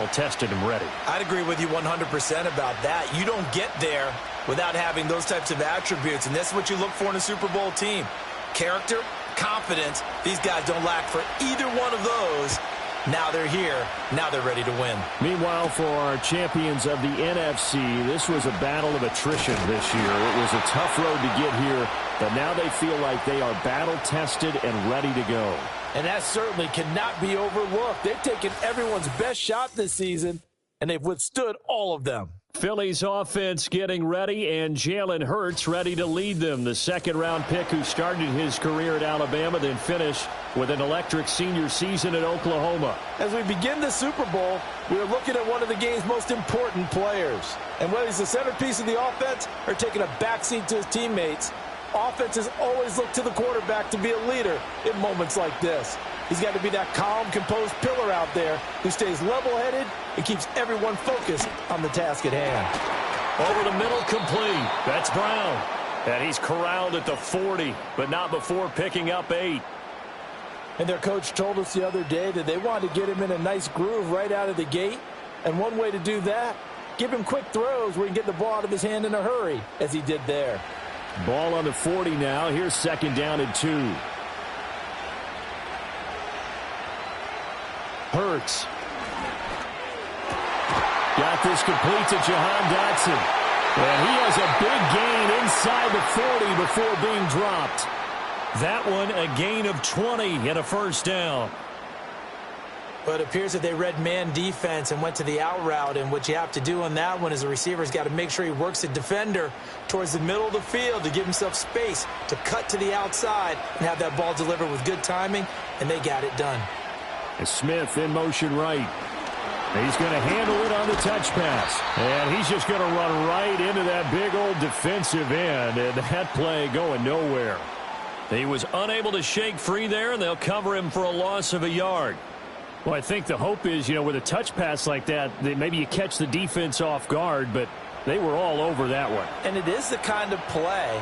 battle-tested and ready. I'd agree with you 100% about that. You don't get there without having those types of attributes, and that's what you look for in a Super Bowl team. Character, confidence. These guys don't lack for either one of those. Now they're here. Now they're ready to win. Meanwhile, for our champions of the NFC, this was a battle of attrition this year. It was a tough road to get here, but now they feel like they are battle-tested and ready to go. And that certainly cannot be overlooked. They've taken everyone's best shot this season, and they've withstood all of them. Philly's offense getting ready, and Jalen Hurts ready to lead them. The second-round pick who started his career at Alabama, then finished with an electric senior season at Oklahoma. As we begin the Super Bowl, we are looking at one of the game's most important players. And whether he's the centerpiece of the offense or taking a backseat to his teammates, offenses always look to the quarterback to be a leader in moments like this. He's got to be that calm, composed pillar out there who stays level-headed and keeps everyone focused on the task at hand. Over the middle, complete. That's Brown. And he's corralled at the 40, but not before picking up 8. And their coach told us the other day that they wanted to get him in a nice groove right out of the gate. And one way to do that, give him quick throws where he can get the ball out of his hand in a hurry, as he did there. Ball on the 40 now. Here's second down and 2. Hurts. Got this complete to Jahan Dotson. And he has a big gain inside the 40 before being dropped. That one a gain of 20 and a first down. But it appears that they read man defense and went to the out route, and what you have to do on that one is the receiver's got to make sure he works the defender towards the middle of the field to give himself space to cut to the outside and have that ball delivered with good timing, and they got it done. Smith in motion right. He's going to handle it on the touch pass. And he's just going to run right into that big old defensive end, and that play going nowhere. He was unable to shake free there, and they'll cover him for a loss of a yard. Well, I think the hope is, with a touch pass like that, maybe you catch the defense off guard, but they were all over that one. And it is the kind of play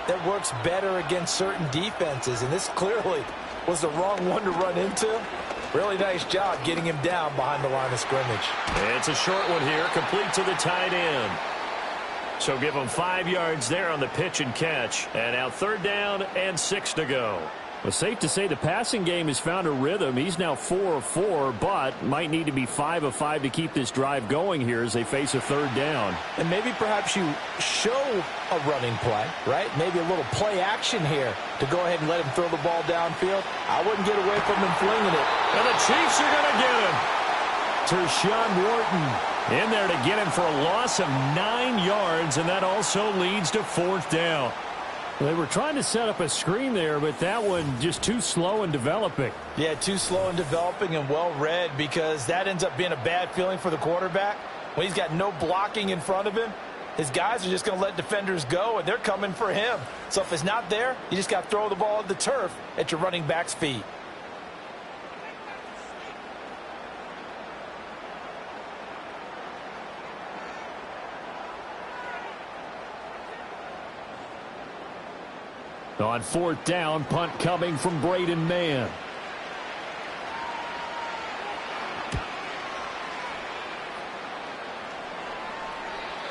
that works better against certain defenses, and this clearly was the wrong one to run into. Really nice job getting him down behind the line of scrimmage. It's a short one here, complete to the tight end. So give him 5 yards there on the pitch and catch. And now third down and 6 to go. Well, safe to say the passing game has found a rhythm. He's now 4 of 4, but might need to be 5 of 5 to keep this drive going here as they face a third down. And maybe perhaps you show a running play, right? Maybe a little play action here to go ahead and let him throw the ball downfield. I wouldn't get away from him flinging it. And the Chiefs are going to get him. Tershawn Wharton in there to get him for a loss of 9 yards, and that also leads to fourth down. They were trying to set up a screen there, but that one just too slow in developing. Yeah, too slow in developing and well read, because that ends up being a bad feeling for the quarterback. When he's got no blocking in front of him, his guys are just going to let defenders go, and they're coming for him. So if it's not there, you just got to throw the ball at the turf at your running back's feet. On fourth down, punt coming from Braden Mann.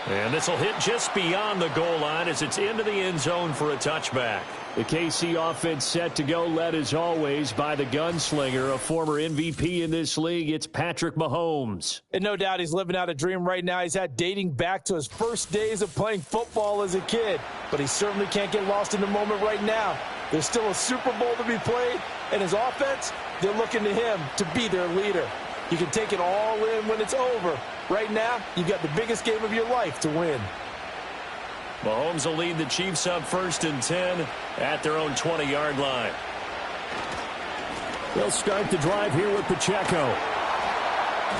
And this will hit just beyond the goal line as it's into the end zone for a touchback. The KC offense set to go, led as always by the gunslinger, a former MVP in this league. It's Patrick Mahomes. And no doubt he's living out a dream right now he's had dating back to his first days of playing football as a kid. But he certainly can't get lost in the moment right now. There's still a Super Bowl to be played, and his offense, they're looking to him to be their leader. You can take it all in when it's over. Right now, you've got the biggest game of your life to win. Mahomes will lead the Chiefs up 1st and 10 at their own 20-yard line. They'll start the drive here with Pacheco.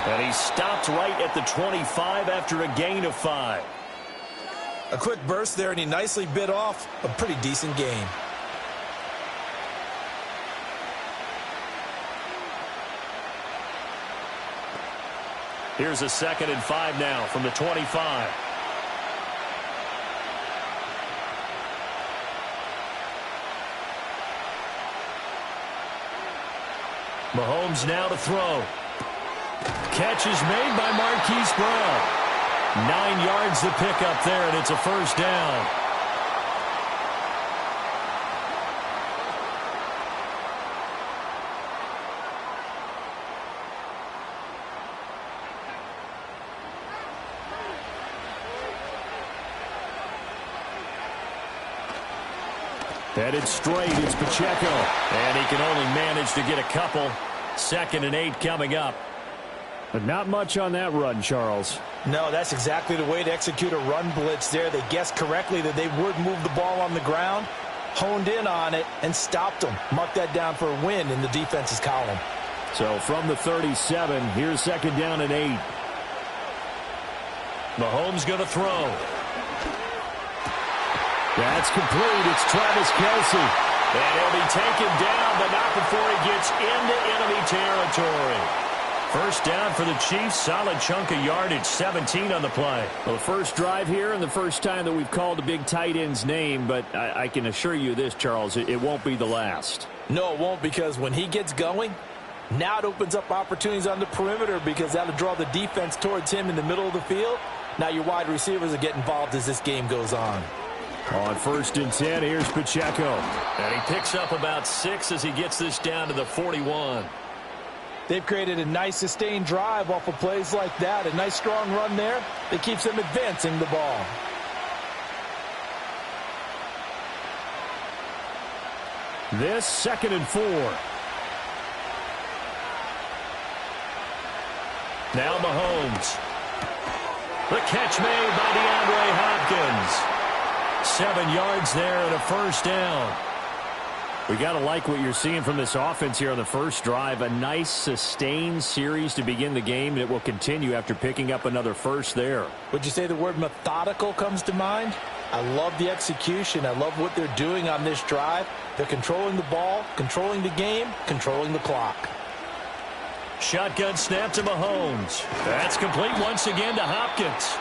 And he stopped right at the 25 after a gain of 5. A quick burst there, and he nicely bit off a pretty decent gain. Here's a 2nd and 5 now from the 25. Mahomes now to throw. catch is made by Marquise Brown. 9 yards to pick up there, and it's a first down. Headed straight, it's Pacheco. And he can only manage to get a couple. 2nd and 8 coming up. But not much on that run, Charles. No, that's exactly the way to execute a run blitz there. They guessed correctly that they would move the ball on the ground, honed in on it, and stopped them. Mark that down for a win in the defense's column. So from the 37, here's 2nd down and 8. Mahomes going to throw. That's complete. It's Travis Kelce. And he'll be taken down, but not before he gets into enemy territory. First down for the Chiefs. Solid chunk of yardage. 17 on the play. Well, the first drive here and the first time that we've called a big tight end's name, but I can assure you this, Charles, it won't be the last. No, it won't, because when he gets going, now it opens up opportunities on the perimeter, because that'll draw the defense towards him in the middle of the field. Now your wide receivers will get involved as this game goes on. On 1st and 10, here's Pacheco. And he picks up about 6 as he gets this down to the 41. They've created a nice sustained drive off of plays like that. A nice strong run there that keeps them advancing the ball. This 2nd and 4. Now Mahomes. The catch made by DeAndre Hopkins. 7 yards there and a first down. We got to like what you're seeing from this offense here on the first drive. A nice sustained series to begin the game, and it will continue after picking up another first there. Would you say the word methodical comes to mind? I love the execution. I love what they're doing on this drive. They're controlling the ball, controlling the game, controlling the clock. Shotgun snap to Mahomes. That's complete once again to Hopkins.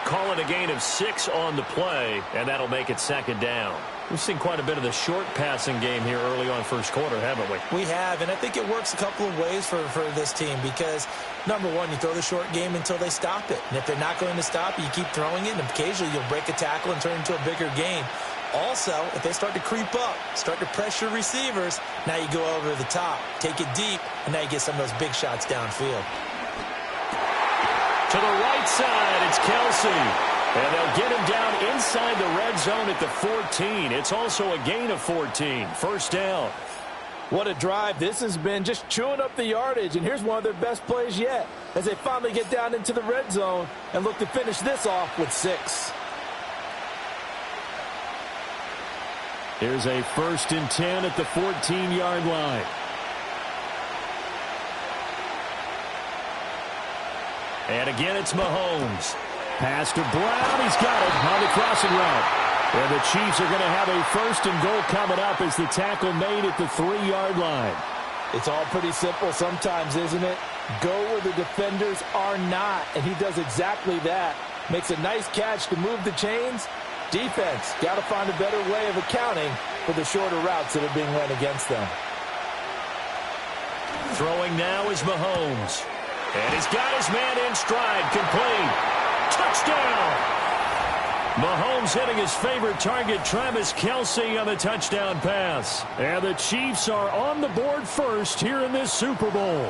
Call it a gain of 6 on the play, and that'll make it 2nd down. We've seen quite a bit of the short passing game here early on first quarter, haven't we? We have, and I think it works a couple of ways for this team because, number one, you throw the short game until they stop it. And if they're not going to stop it, you keep throwing it, and occasionally you'll break a tackle and turn it into a bigger gain. Also, if they start to creep up, start to pressure receivers, now you go over the top, take it deep, and now you get some of those big shots downfield. To the right side, it's Kelce. And they'll get him down inside the red zone at the 14. It's also a gain of 14. First down. What a drive this has been, just chewing up the yardage. And here's one of their best plays yet as they finally get down into the red zone and look to finish this off with 6. Here's a 1st and 10 at the 14-yard line. And again, it's Mahomes. Pass to Brown. He's got it on the crossing route. And the Chiefs are going to have a 1st and goal coming up as the tackle made at the 3-yard line. It's all pretty simple sometimes, isn't it? Go where the defenders are not, and he does exactly that. Makes a nice catch to move the chains. Defense, got to find a better way of accounting for the shorter routes that are being run against them. Throwing now is Mahomes. And he's got his man in stride, complete. Touchdown! Mahomes hitting his favorite target, Travis Kelce, on the touchdown pass. And the Chiefs are on the board first here in this Super Bowl.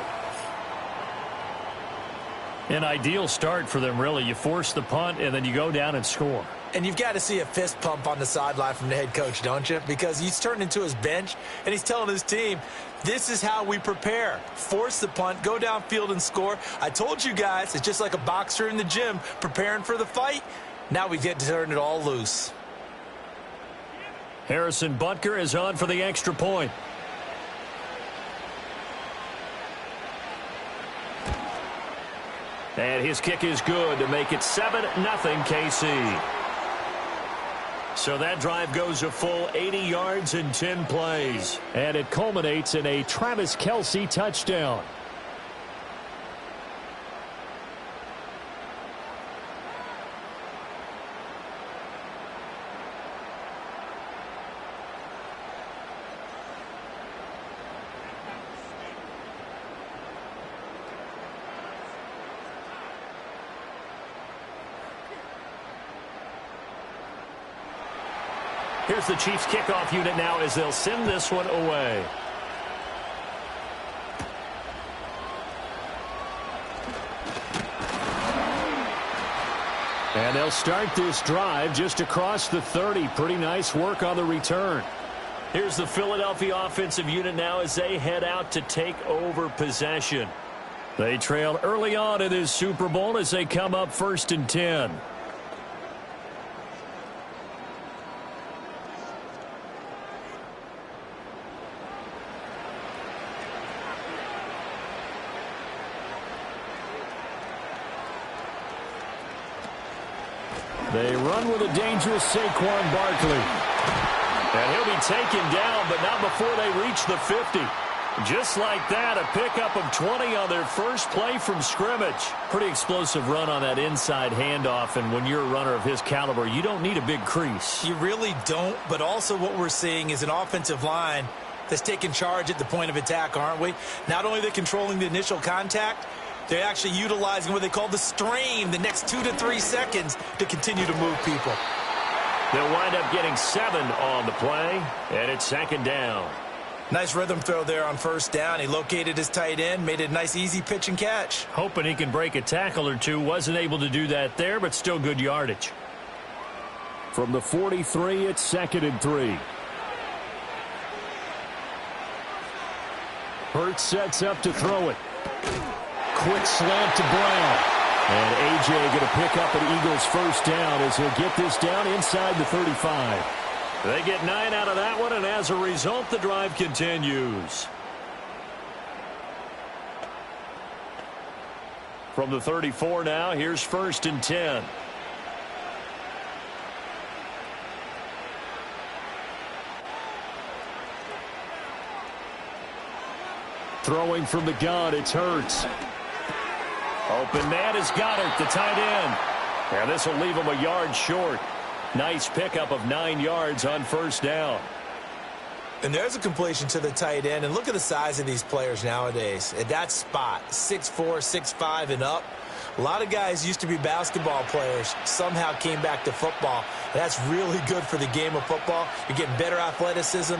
An ideal start for them, really. You force the punt, and then you go down and score. And you've got to see a fist pump on the sideline from the head coach, don't you? Because he's turned into his bench, and he's telling his team, this is how we prepare. Force the punt, go downfield and score. I told you guys, it's just like a boxer in the gym preparing for the fight. Now we get to turn it all loose. Harrison Butker is on for the extra point. And his kick is good to make it 7-0 KC. So that drive goes a full 80 yards in 10 plays. And it culminates in a Travis Kelce touchdown. Here's the Chiefs kickoff unit now as they'll send this one away. And they'll start this drive just across the 30. Pretty nice work on the return. Here's the Philadelphia offensive unit now as they head out to take over possession. They trail early on in this Super Bowl as they come up 1st and 10. They run with a dangerous Saquon Barkley. And he'll be taken down, but not before they reach the 50. Just like that, a pickup of 20 on their first play from scrimmage. Pretty explosive run on that inside handoff, and when you're a runner of his caliber, you don't need a big crease. You really don't, but also what we're seeing is an offensive line that's taking charge at the point of attack, aren't we? Not only are they controlling the initial contact, they're actually utilizing what they call the strain, the next 2 to 3 seconds, to continue to move people. They'll wind up getting 7 on the play, and it's 2nd down. Nice rhythm throw there on 1st down. He located his tight end, made it a nice easy pitch and catch. Hoping he can break a tackle or two. Wasn't able to do that there, but still good yardage. From the 43, it's 2nd and 3. Hurts sets up to throw it. Quick slant to Brown. And A.J. going to pick up an Eagles 1st down as he'll get this down inside the 35. They get 9 out of that one, and as a result, the drive continues. From the 34 now, here's 1st and 10. Throwing from the gun, it's Hurts. Open man is Goddard, the tight end. And this will leave him a yard short. Nice pickup of 9 yards on 1st down. And there's a completion to the tight end. And look at the size of these players nowadays. At that spot, 6'4", 6'5", and up. A lot of guys used to be basketball players, somehow came back to football. That's really good for the game of football. You're getting better athleticism,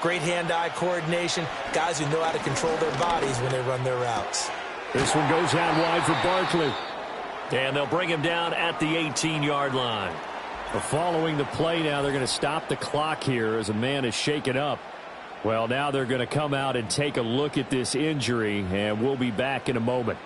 great hand-eye coordination, guys who know how to control their bodies when they run their routes. This one goes out wide for Barkley. And they'll bring him down at the 18-yard line. Following the play now, they're going to stop the clock here as a man is shaken up. Well, now they're going to come out and take a look at this injury, and we'll be back in a moment.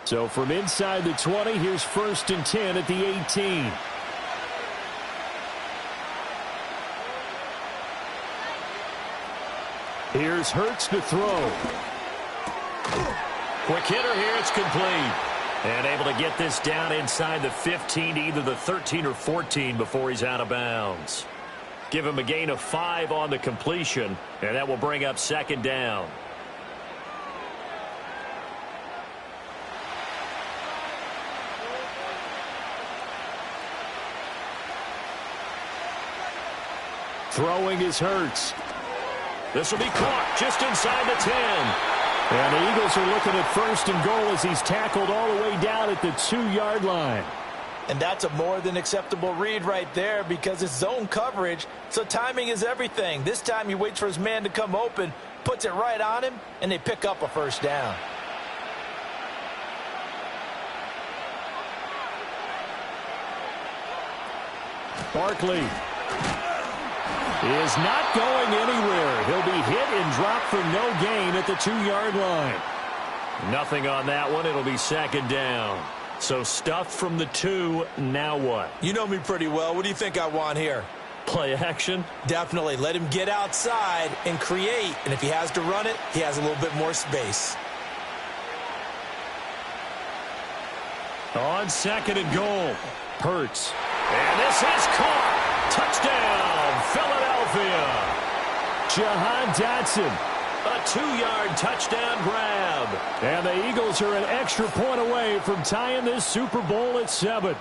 So from inside the 20, here's 1st and 10 at the 18. Here's Hurts to throw. Quick hitter here, it's complete. And able to get this down inside the 15 to either the 13 or 14 before he's out of bounds. Give him a gain of 5 on the completion, and that will bring up 2nd down. Throwing is Hurts. This will be caught just inside the 10. And the Eagles are looking at 1st and goal as he's tackled all the way down at the 2-yard line. And that's a more than acceptable read right there because it's zone coverage, so timing is everything. This time he waits for his man to come open, puts it right on him, and they pick up a 1st down. Barkley is not going anywhere. He'll be hit and dropped for no gain at the 2-yard line. Nothing on that one. It'll be 2nd down. So stuffed from the 2. Now what? You know me pretty well. What do you think I want here? Play action? Definitely. Let him get outside and create. And if he has to run it, he has a little bit more space. On 2nd and goal, Hurts. And this is caught. Touchdown, Philadelphia. Jahan Dotson. A 2-yard touchdown grab. And the Eagles are an extra point away from tying this Super Bowl at 7.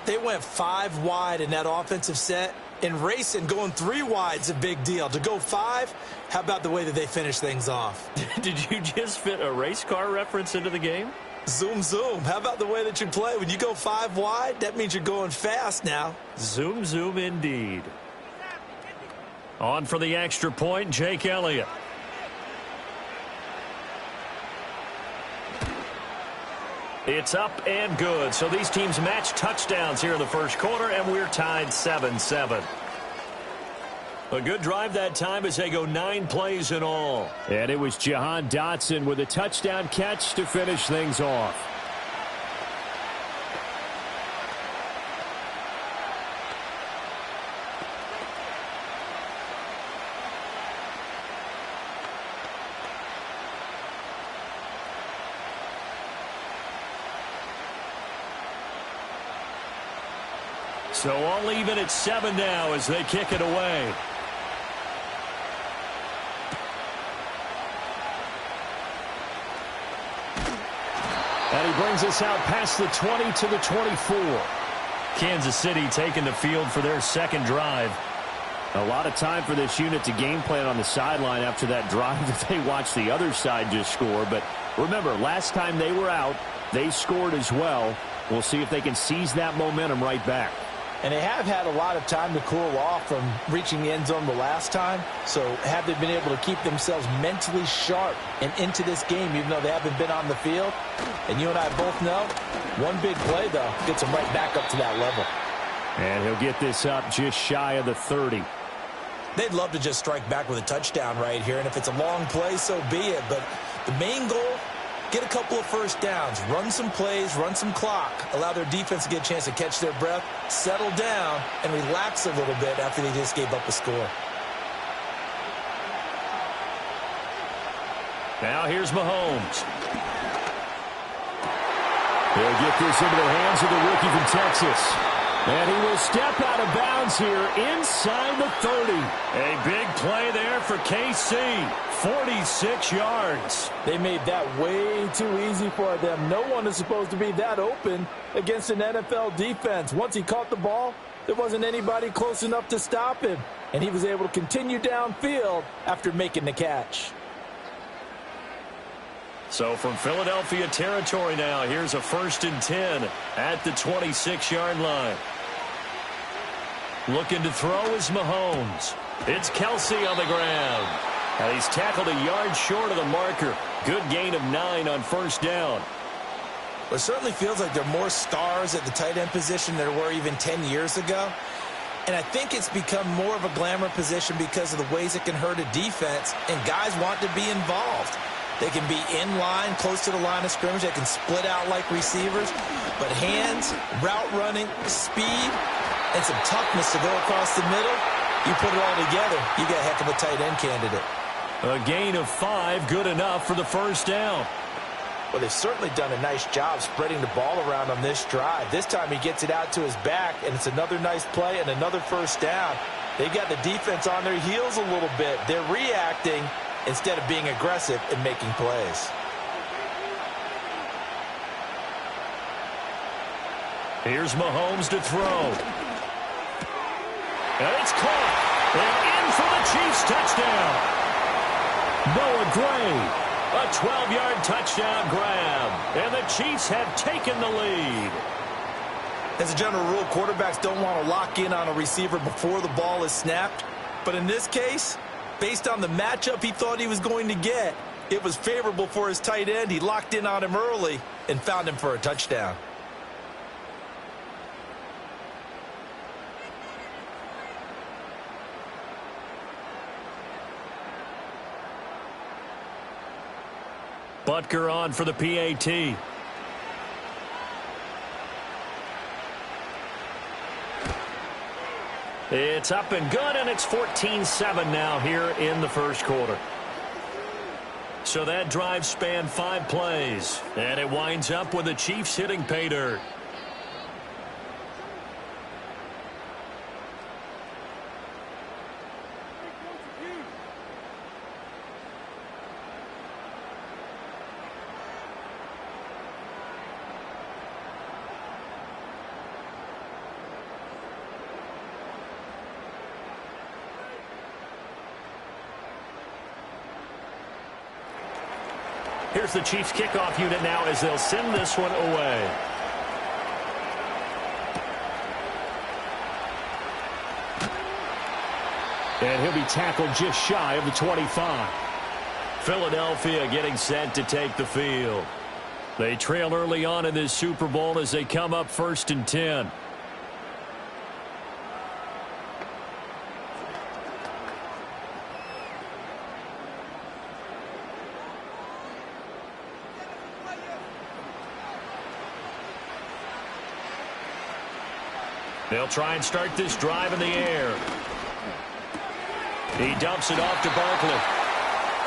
They went 5 wide in that offensive set. In racing, going 3 wide's a big deal. To go 5, how about the way that they finish things off? Did you just fit a race car reference into the game? Zoom, zoom. How about the way that you play? When you go 5 wide, that means you're going fast now. Zoom, zoom indeed. On for the extra point, Jake Elliott. It's up and good. So these teams match touchdowns here in the first quarter, and we're tied 7-7. A good drive that time as they go 9 plays in all. And it was Jahan Dotson with a touchdown catch to finish things off. So all even at 7 now as they kick it away. And he brings us out past the 20 to the 24. Kansas City taking the field for their second drive. A lot of time for this unit to game plan on the sideline after that drive that they watched the other side just score. But remember, last time they were out, they scored as well. We'll see if they can seize that momentum right back. And they have had a lot of time to cool off from reaching the end zone the last time. So have they been able to keep themselves mentally sharp and into this game, even though they haven't been on the field? And you and I both know, one big play, though, gets them right back up to that level. And he'll get this up just shy of the 30. They'd love to just strike back with a touchdown right here. And if it's a long play, so be it. But the main goal, get a couple of first downs, run some plays, run some clock, allow their defense to get a chance to catch their breath, settle down, and relax a little bit after they just gave up a score. Now here's Mahomes. He'll get this into the hands of the rookie from Texas. And he will step out of bounds here inside the 30. A big play there for KC. 46 yards. They made that way too easy for them. No one is supposed to be that open against an NFL defense. Once he caught the ball, there wasn't anybody close enough to stop him. And he was able to continue downfield after making the catch. So from Philadelphia territory now, here's a 1st and 10 at the 26-yard line. Looking to throw is Mahomes. It's Kelsey on the ground. And he's tackled a yard short of the marker. Good gain of 9 on 1st down. Well, it certainly feels like there are more stars at the tight end position than there were even 10 years ago. And I think it's become more of a glamour position because of the ways it can hurt a defense, and guys want to be involved. They can be in line, close to the line of scrimmage. They can split out like receivers. But hands, route running, speed, and some toughness to go across the middle, you put it all together, you got a heck of a tight end candidate. A gain of 5, good enough for the 1st down. Well, they've certainly done a nice job spreading the ball around on this drive. This time he gets it out to his back, and it's another nice play and another 1st down. They've got the defense on their heels a little bit. They're reacting instead of being aggressive and making plays. Here's Mahomes to throw. And it's caught. And in for the Chiefs touchdown. Noah Gray, a 12-yard touchdown grab. And the Chiefs have taken the lead. As a general rule, quarterbacks don't want to lock in on a receiver before the ball is snapped. But in this case, based on the matchup he thought he was going to get, it was favorable for his tight end. He locked in on him early and found him for a touchdown. Butker on for the PAT. It's up and good, and it's 14-7 now here in the first quarter. So that drive spanned 5 plays, and it winds up with the Chiefs hitting pay dirt. Here's the Chiefs kickoff unit now as they'll send this one away. And he'll be tackled just shy of the 25. Philadelphia getting set to take the field. They trail early on in this Super Bowl as they come up 1st and 10. They'll try and start this drive in the air. He dumps it off to Barkley.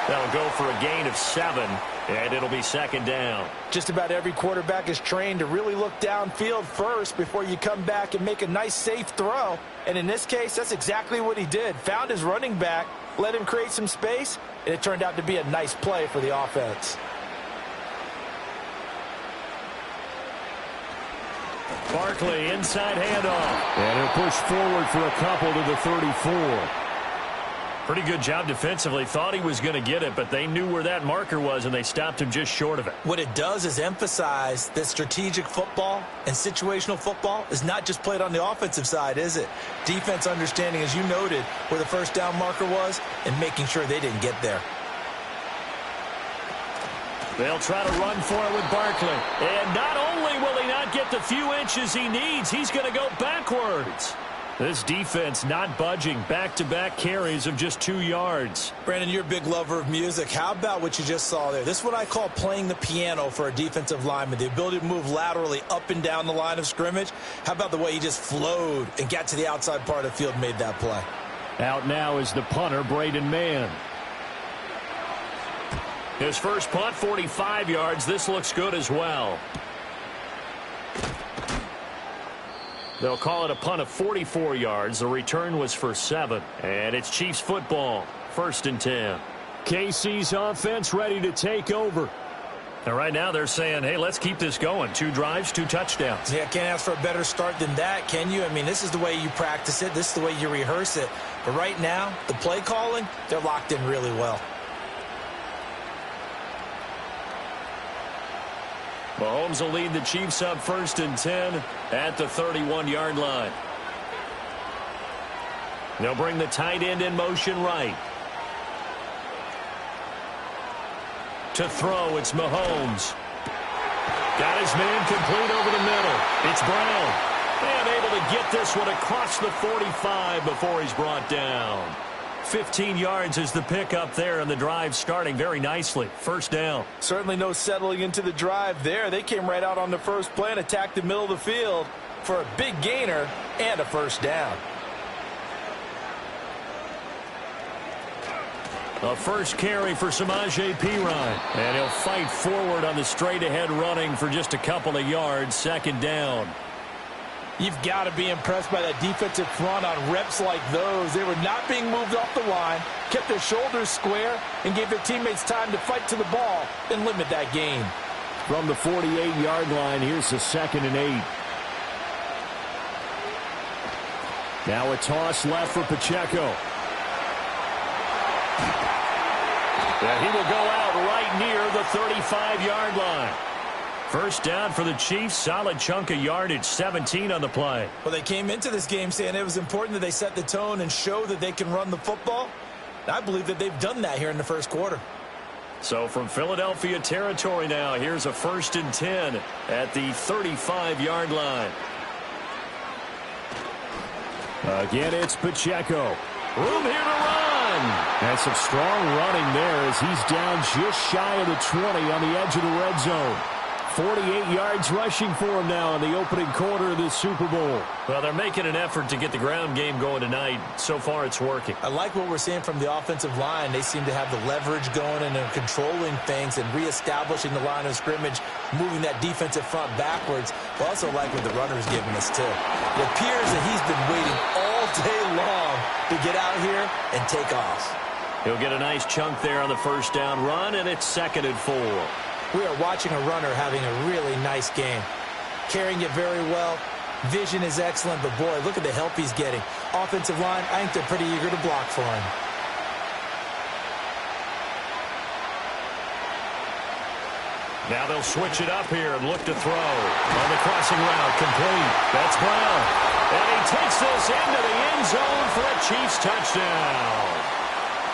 That'll go for a gain of 7, and it'll be 2nd down. Just about every quarterback is trained to really look downfield first before you come back and make a nice, safe throw. And in this case, that's exactly what he did. Found his running back, let him create some space, and it turned out to be a nice play for the offense. Barkley, inside handoff. And he'll push forward for a couple to the 34. Pretty good job defensively. Thought he was going to get it, but they knew where that marker was, and they stopped him just short of it. What it does is emphasize that strategic football and situational football is not just played on the offensive side, is it? Defense understanding, as you noted, where the first down marker was and making sure they didn't get there. They'll try to run for it with Barkley. And not only will he not get the few inches he needs, he's going to go backwards. This defense not budging. Back-to-back carries of just 2 yards. Brandon, you're a big lover of music. How about what you just saw there? This is what I call playing the piano for a defensive lineman. The ability to move laterally up and down the line of scrimmage. How about the way he just flowed and got to the outside part of the field and made that play? Out now is the punter, Braden Mann. His first punt, 45 yards. This looks good as well. They'll call it a punt of 44 yards. The return was for 7. And it's Chiefs football, 1st and 10. KC's offense ready to take over. And right now they're saying, hey, let's keep this going. 2 drives, 2 touchdowns. Yeah, can't ask for a better start than that, can you? I mean, this is the way you practice it. This is the way you rehearse it. But right now, the play calling, they're locked in really well. Mahomes will lead the Chiefs up 1st and 10 at the 31-yard line. They'll bring the tight end in motion right. To throw, it's Mahomes. Got his man complete over the middle. It's Brown. And able to get this one across the 45 before he's brought down. 15 yards is the pickup there, and the drive starting very nicely. 1st down. Certainly no settling into the drive there. They came right out on the first play and attacked the middle of the field for a big gainer and a 1st down. A first carry for Samaje Perine. And he'll fight forward on the straight-ahead running for just a couple of yards. 2nd down. You've got to be impressed by that defensive front on reps like those. They were not being moved off the line, kept their shoulders square, and gave their teammates time to fight to the ball and limit that gain. From the 48-yard line, here's the 2nd and 8. Now a toss left for Pacheco. And he will go out right near the 35-yard line. 1st down for the Chiefs. Solid chunk of yardage, 17 on the play. Well, they came into this game saying it was important that they set the tone and show that they can run the football. I believe that they've done that here in the 1st quarter. So from Philadelphia territory now, here's a 1st and 10 at the 35-yard line. Again, it's Pacheco. Room here to run. And some strong running there as he's down just shy of the 20 on the edge of the red zone. 48 yards rushing for him now in the opening quarter of this Super Bowl. Well, they're making an effort to get the ground game going tonight. So far, it's working. I like what we're seeing from the offensive line. They seem to have the leverage going and they're controlling things and reestablishing the line of scrimmage, moving that defensive front backwards. I also like what the runner's giving us, too. It appears that he's been waiting all day long to get out here and take off. He'll get a nice chunk there on the 1st down run, and it's 2nd and 4. We are watching a runner having a really nice game. Carrying it very well. Vision is excellent, but boy, look at the help he's getting. Offensive line, I think they're pretty eager to block for him. Now they'll switch it up here and look to throw. On the crossing route, complete. That's Brown. And he takes this into the end zone for a Chiefs touchdown.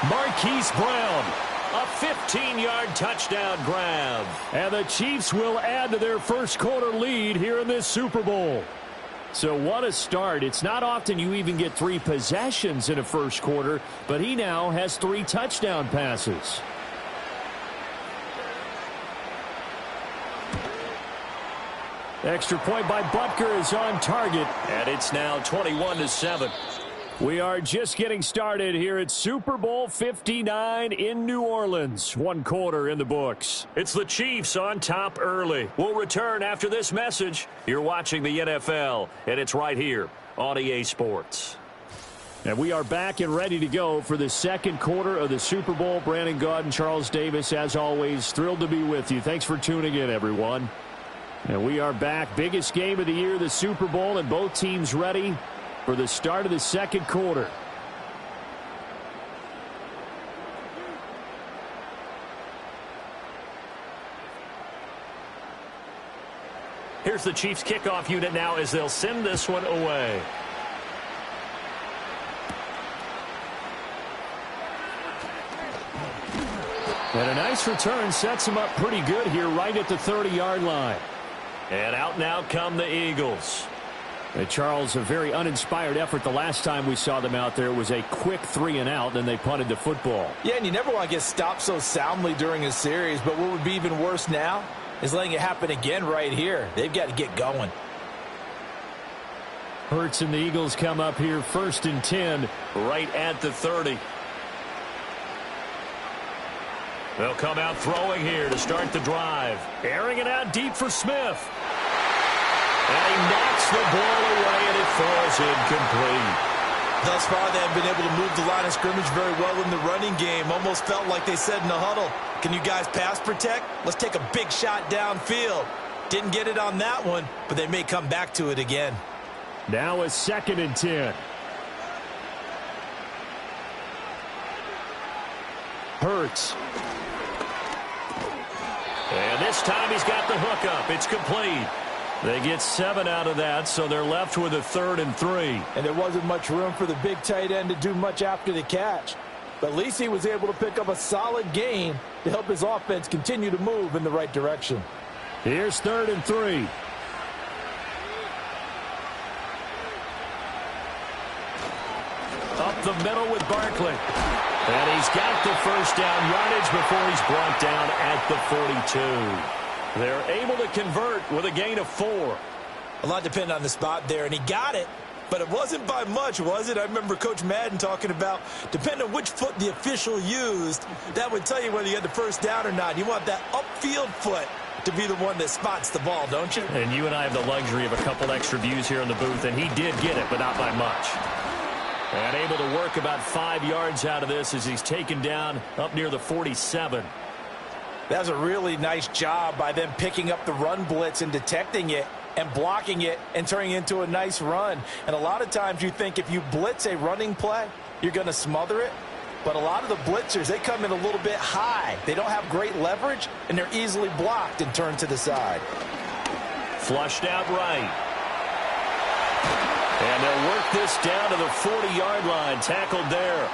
Marquise Brown, a 15-yard touchdown grab. And the Chiefs will add to their first quarter lead here in this Super Bowl. So what a start. It's not often you even get 3 possessions in a first quarter, but he now has 3 touchdown passes. Extra point by Butker is on target. And it's now 21-7. We are just getting started here at Super Bowl 59 in New Orleans. 1 quarter in the books. It's the Chiefs on top early. We'll return after this message. You're watching the NFL, and it's right here on EA Sports. And we are back and ready to go for the second quarter of the Super Bowl. Brandon Gaud and Charles Davis, as always, thrilled to be with you. Thanks for tuning in, everyone. And we are back. Biggest game of the year, the Super Bowl, and both teams ready for the start of the second quarter. Here's the Chiefs kickoff unit now as they'll send this one away. And a nice return sets him up pretty good here right at the 30-yard line. And out now come the Eagles. And Charles, a very uninspired effort the last time we saw them out there. It was a quick 3 and out, then they punted the football. Yeah, and you never want to get stopped so soundly during a series, but what would be even worse now is letting it happen again right here. They've got to get going. Hurts and the Eagles come up here 1st and 10. Right at the 30. They'll come out throwing here to start the drive. Airing it out deep for Smith. And he knocks the ball away, and it falls incomplete. Thus far, they have been able to move the line of scrimmage very well in the running game. Almost felt like they said in the huddle, can you guys pass protect? Let's take a big shot downfield. Didn't get it on that one, but they may come back to it again. Now a 2nd and 10. Hurts. And this time he's got the hook up. It's complete. They get 7 out of that, so they're left with a 3rd and 3. And there wasn't much room for the big tight end to do much after the catch. But at least he was able to pick up a solid gain to help his offense continue to move in the right direction. Here's 3rd and 3. Up the middle with Barkley. And he's got the first down yardage before he's brought down at the 42. They're able to convert with a gain of 4. A lot depended on the spot there, and he got it. But it wasn't by much, was it? I remember Coach Madden talking about, depending on which foot the official used, that would tell you whether you had the first down or not. You want that upfield foot to be the one that spots the ball, don't you? And you and I have the luxury of a couple extra views here in the booth, and he did get it, but not by much. And able to work about 5 yards out of this as he's taken down up near the 47. That was a really nice job by them picking up the run blitz and detecting it and blocking it and turning it into a nice run. And a lot of times you think if you blitz a running play, you're going to smother it. But a lot of the blitzers, they come in a little bit high. They don't have great leverage, and they're easily blocked and turned to the side. Flushed out right. And they'll work this down to the 40-yard line. Tackled there.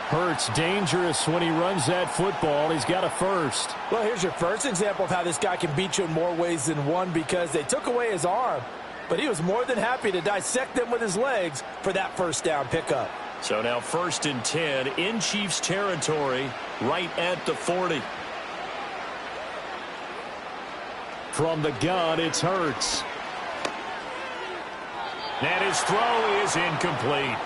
Hurts dangerous when he runs that football. He's got a first. Well, here's your first example of how this guy can beat you in more ways than one, because they took away his arm, but he was more than happy to dissect them with his legs for that first down pickup. So now 1st and 10 in Chiefs territory right at the 40. From the gun, it's Hurts. And his throw is incomplete.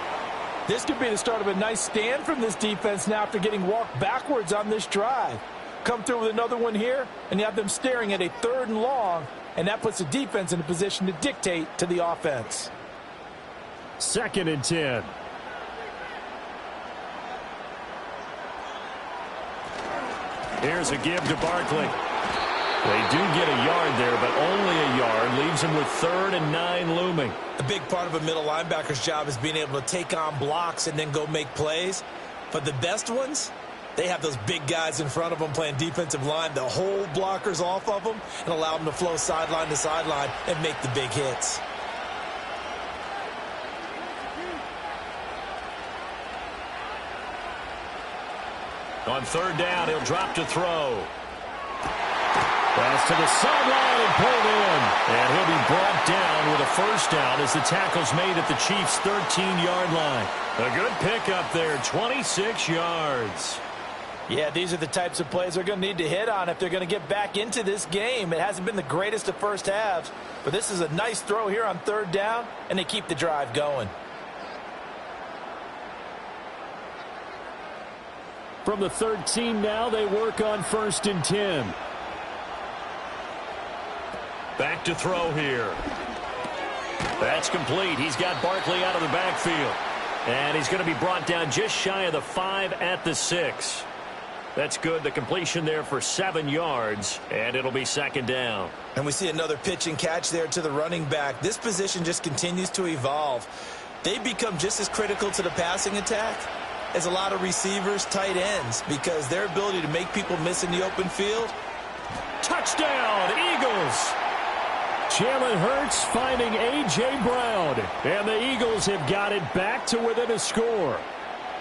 This could be the start of a nice stand from this defense now after getting walked backwards on this drive. Come through with another one here, and you have them staring at a 3rd and long, and that puts the defense in a position to dictate to the offense. 2nd and 10. Here's a give to Barkley. They do get a yard there, but only a yard. Leaves him with 3rd and 9 looming. A big part of a middle linebacker's job is being able to take on blocks and then go make plays. But the best ones, They have those big guys in front of them playing defensive line. They'll hold blockers off of them and allow them to flow sideline to sideline and make the big hits. On third down, he'll drop to throw. Pass to the sideline and pulled in. And he'll be brought down with a first down as the tackle's made at the Chiefs' 13-yard line. A good pickup there, 26 yards. Yeah, these are the types of plays they're going to need to hit on if they're going to get back into this game. It hasn't been the greatest of first halves, but this is a nice throw here on third down, and they keep the drive going. From the 13 now, they work on 1st and 10. Back to throw here. That's complete. He's got Barkley out of the backfield. And he's going to be brought down just shy of the 5 at the 6. That's good. The completion there for 7 yards, and it'll be 2nd down. And we see another pitch and catch there to the running back. This position just continues to evolve. They become just as critical to the passing attack as a lot of receivers, tight ends, because their ability to make people miss in the open field. Touchdown, Eagles! Jalen Hurts finding A.J. Brown, and the Eagles have got it back to within a score.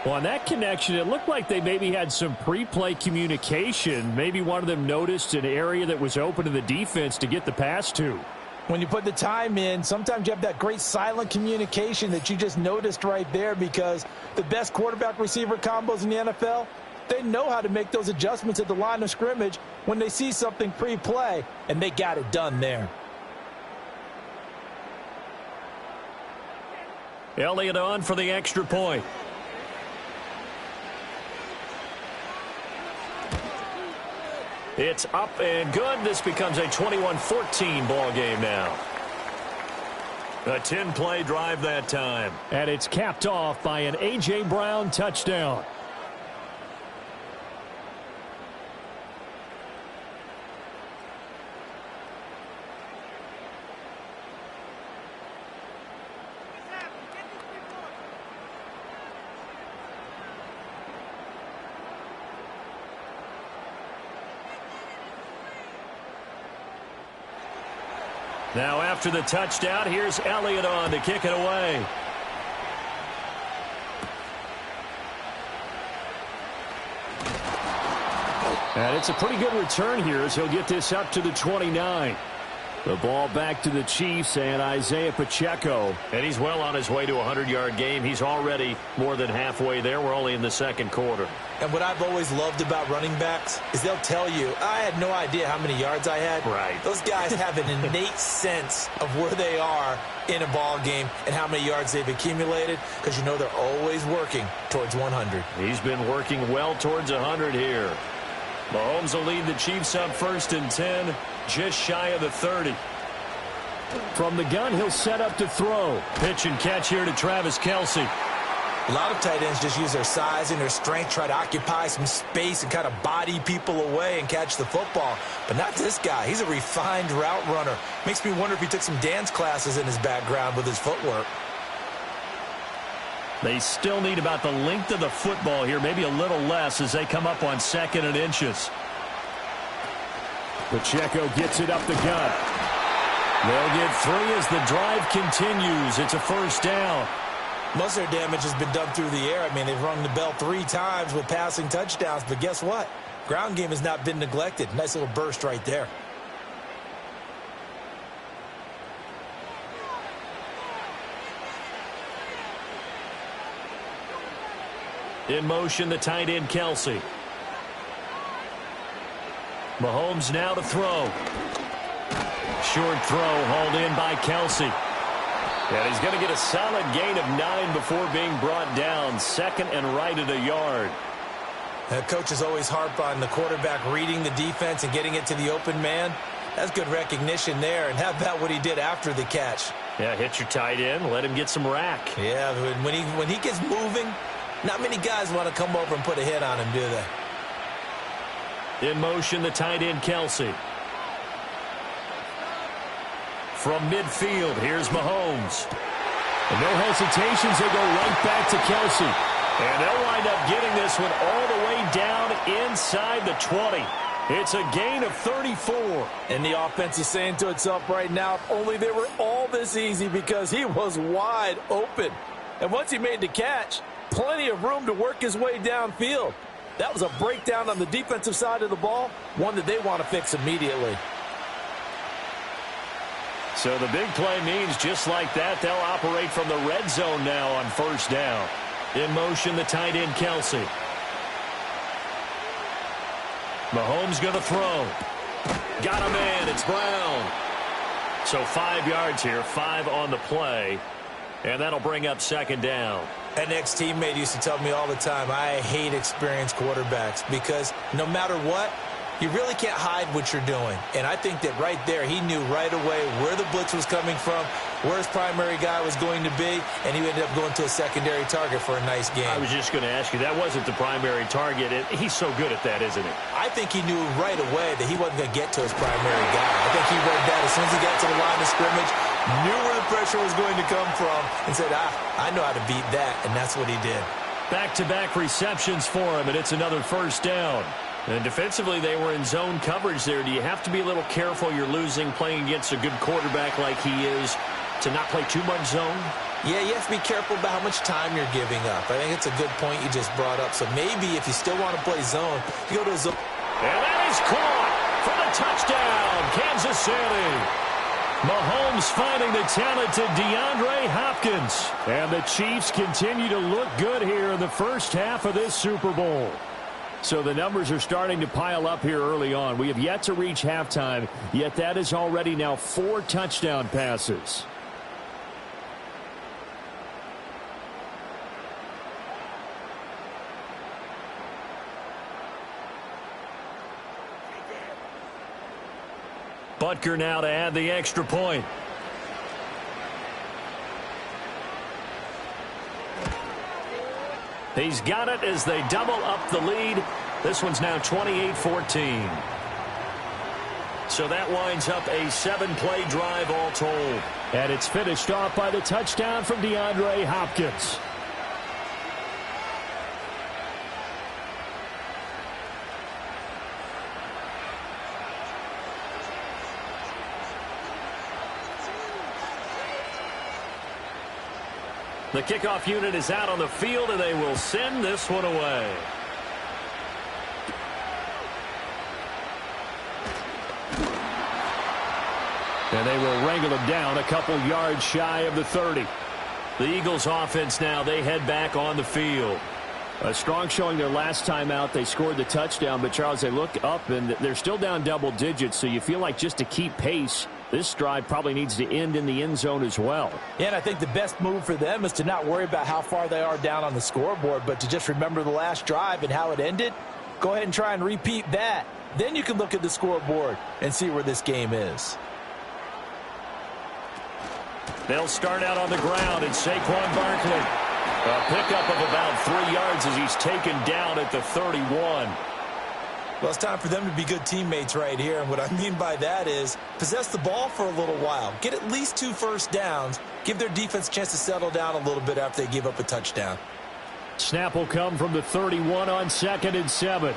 Well, on that connection, it looked like they maybe had some pre-play communication. Maybe one of them noticed an area that was open to the defense to get the pass to. When you put the time in, sometimes you have that great silent communication that you just noticed right there, because the best quarterback-receiver combos in the NFL, they know how to make those adjustments at the line of scrimmage when they see something pre-play, and they got it done there. Elliott on for the extra point. It's up and good. This becomes a 21-14 ball game now. A 10-play drive that time. And it's capped off by an A.J. Brown touchdown. Now after the touchdown, here's Elliott on to kick it away. And it's a pretty good return here as he'll get this up to the 29. The ball back to the Chiefs and Isaiah Pacheco. And he's well on his way to a 100-yard game. He's already more than halfway there. We're only in the 2nd quarter. And what I've always loved about running backs is they'll tell you, I had no idea how many yards I had. Right. Those guys have an innate sense of where they are in a ball game and how many yards they've accumulated, because you know they're always working towards 100. He's been working well towards 100 here. Mahomes will lead the Chiefs up 1st and 10, just shy of the 30. From the gun, he'll set up to throw. Pitch and catch here to Travis Kelce. A lot of tight ends just use their size and their strength, try to occupy some space and kind of body people away and catch the football. But not this guy. He's a refined route runner. Makes me wonder if he took some dance classes in his background with his footwork. They still need about the length of the football here, maybe a little less as they come up on 2nd and inches. Pacheco gets it up the gut. They'll get 3 as the drive continues. It's a 1st down. Most of their damage has been done through the air. I mean, they've rung the bell 3 times with passing touchdowns, but guess what? Ground game has not been neglected. Nice little burst right there. In motion, the tight end, Kelce. Mahomes now to throw. Short throw hauled in by Kelce. And he's going to get a solid gain of 9 before being brought down. 2nd and right at a yard. Coaches always harp on the quarterback reading the defense and getting it to the open man. That's good recognition there. And how about what he did after the catch? Yeah, hit your tight end. Let him get some rack. Yeah, when he gets moving, not many guys want to come over and put a hit on him, do they? In motion, the tight end, Kelce. From midfield, here's Mahomes. And no hesitations, they go right back to Kelce. And they'll wind up getting this one all the way down inside the 20. It's a gain of 34. And the offense is saying to itself right now, if only they were all this easy, because he was wide open. And once he made the catch, plenty of room to work his way downfield. That was a breakdown on the defensive side of the ball, one that they want to fix immediately. So the big play means just like that, they'll operate from the red zone now on first down. In motion, the tight end, Kelsey. Mahomes going to throw. Got a man. It's Brown. So 5 yards here, 5 on the play. And that'll bring up second down. An ex-teammate used to tell me all the time, I hate experienced quarterbacks because no matter what, you really can't hide what you're doing. And I think that right there, he knew right away where the blitz was coming from, where his primary guy was going to be, and he ended up going to a secondary target for a nice game. I was just going to ask you, that wasn't the primary target. He's so good at that, isn't he? I think he knew right away that he wasn't going to get to his primary guy. I think he read that as soon as he got to the line of scrimmage, knew where the pressure was going to come from, and said, I know how to beat that, and that's what he did. Back-to-back receptions for him, and it's another first down. And defensively, they were in zone coverage there. Do you have to be a little careful? You're losing playing against a good quarterback like he is to not play too much zone? Yeah, you have to be careful about how much time you're giving up. I think it's a good point you just brought up. So maybe if you still want to play zone, you go to a zone. And that is caught for the touchdown, Kansas City. Mahomes finding the talented DeAndre Hopkins. And the Chiefs continue to look good here in the first half of this Super Bowl. So the numbers are starting to pile up here early on. We have yet to reach halftime, yet that is already now 4 touchdown passes. Butker now to add the extra point. He's got it as they double up the lead. This one's now 28-14. So that winds up a 7-play drive all told. And it's finished off by the touchdown from DeAndre Hopkins. The kickoff unit is out on the field, and they will send this one away. And they will wrangle him down a couple yards shy of the 30. The Eagles offense now, they head back on the field. A strong showing their last time out. They scored the touchdown, but Charles, they look up, and they're still down double digits, so you feel like just to keep pace, this drive probably needs to end in the end zone as well. Yeah, and I think the best move for them is to not worry about how far they are down on the scoreboard, but to just remember the last drive and how it ended. Go ahead and try and repeat that. Then you can look at the scoreboard and see where this game is. They'll start out on the ground, and Saquon Barkley. A pickup of about 3 yards as he's taken down at the 31. Well, it's time for them to be good teammates right here. And what I mean by that is possess the ball for a little while. Get at least 2 first downs. Give their defense a chance to settle down a little bit after they give up a touchdown. Snap will come from the 31 on 2nd and 7.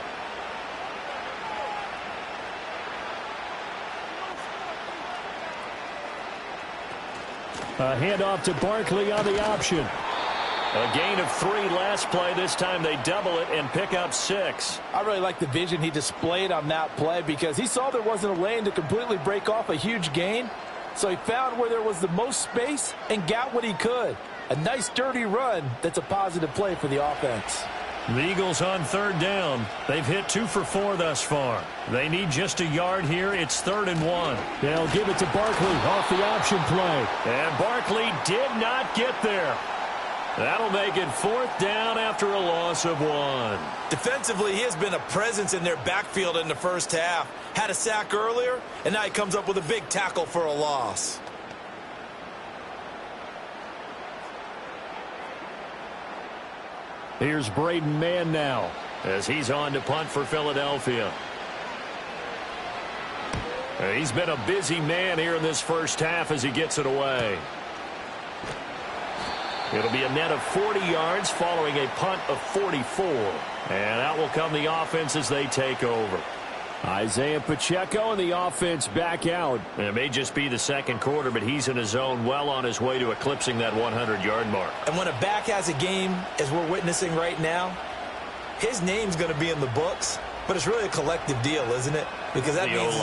A handoff to Barkley on the option. A gain of 3 last play. This time they double it and pick up 6. I really like the vision he displayed on that play because he saw there wasn't a lane to completely break off a huge gain. So he found where there was the most space and got what he could. A nice dirty run that's a positive play for the offense. The Eagles on 3rd down. They've hit 2 for 4 thus far. They need just a yard here. It's 3rd and 1. They'll give it to Barkley off the option play. And Barkley did not get there. That'll make it 4th down after a loss of 1. Defensively, he has been a presence in their backfield in the first half. Had a sack earlier, and now he comes up with a big tackle for a loss. Here's Braden Mann now as he's on to punt for Philadelphia. He's been a busy man here in this first half as he gets it away. It'll be a net of 40 yards following a punt of 44. And out will come the offense as they take over. Isaiah Pacheco and the offense back out. It may just be the second quarter, but he's in his zone, well on his way to eclipsing that 100-yard mark. And when a back has a game, as we're witnessing right now, his name's going to be in the books, but it's really a collective deal, isn't it? Because that means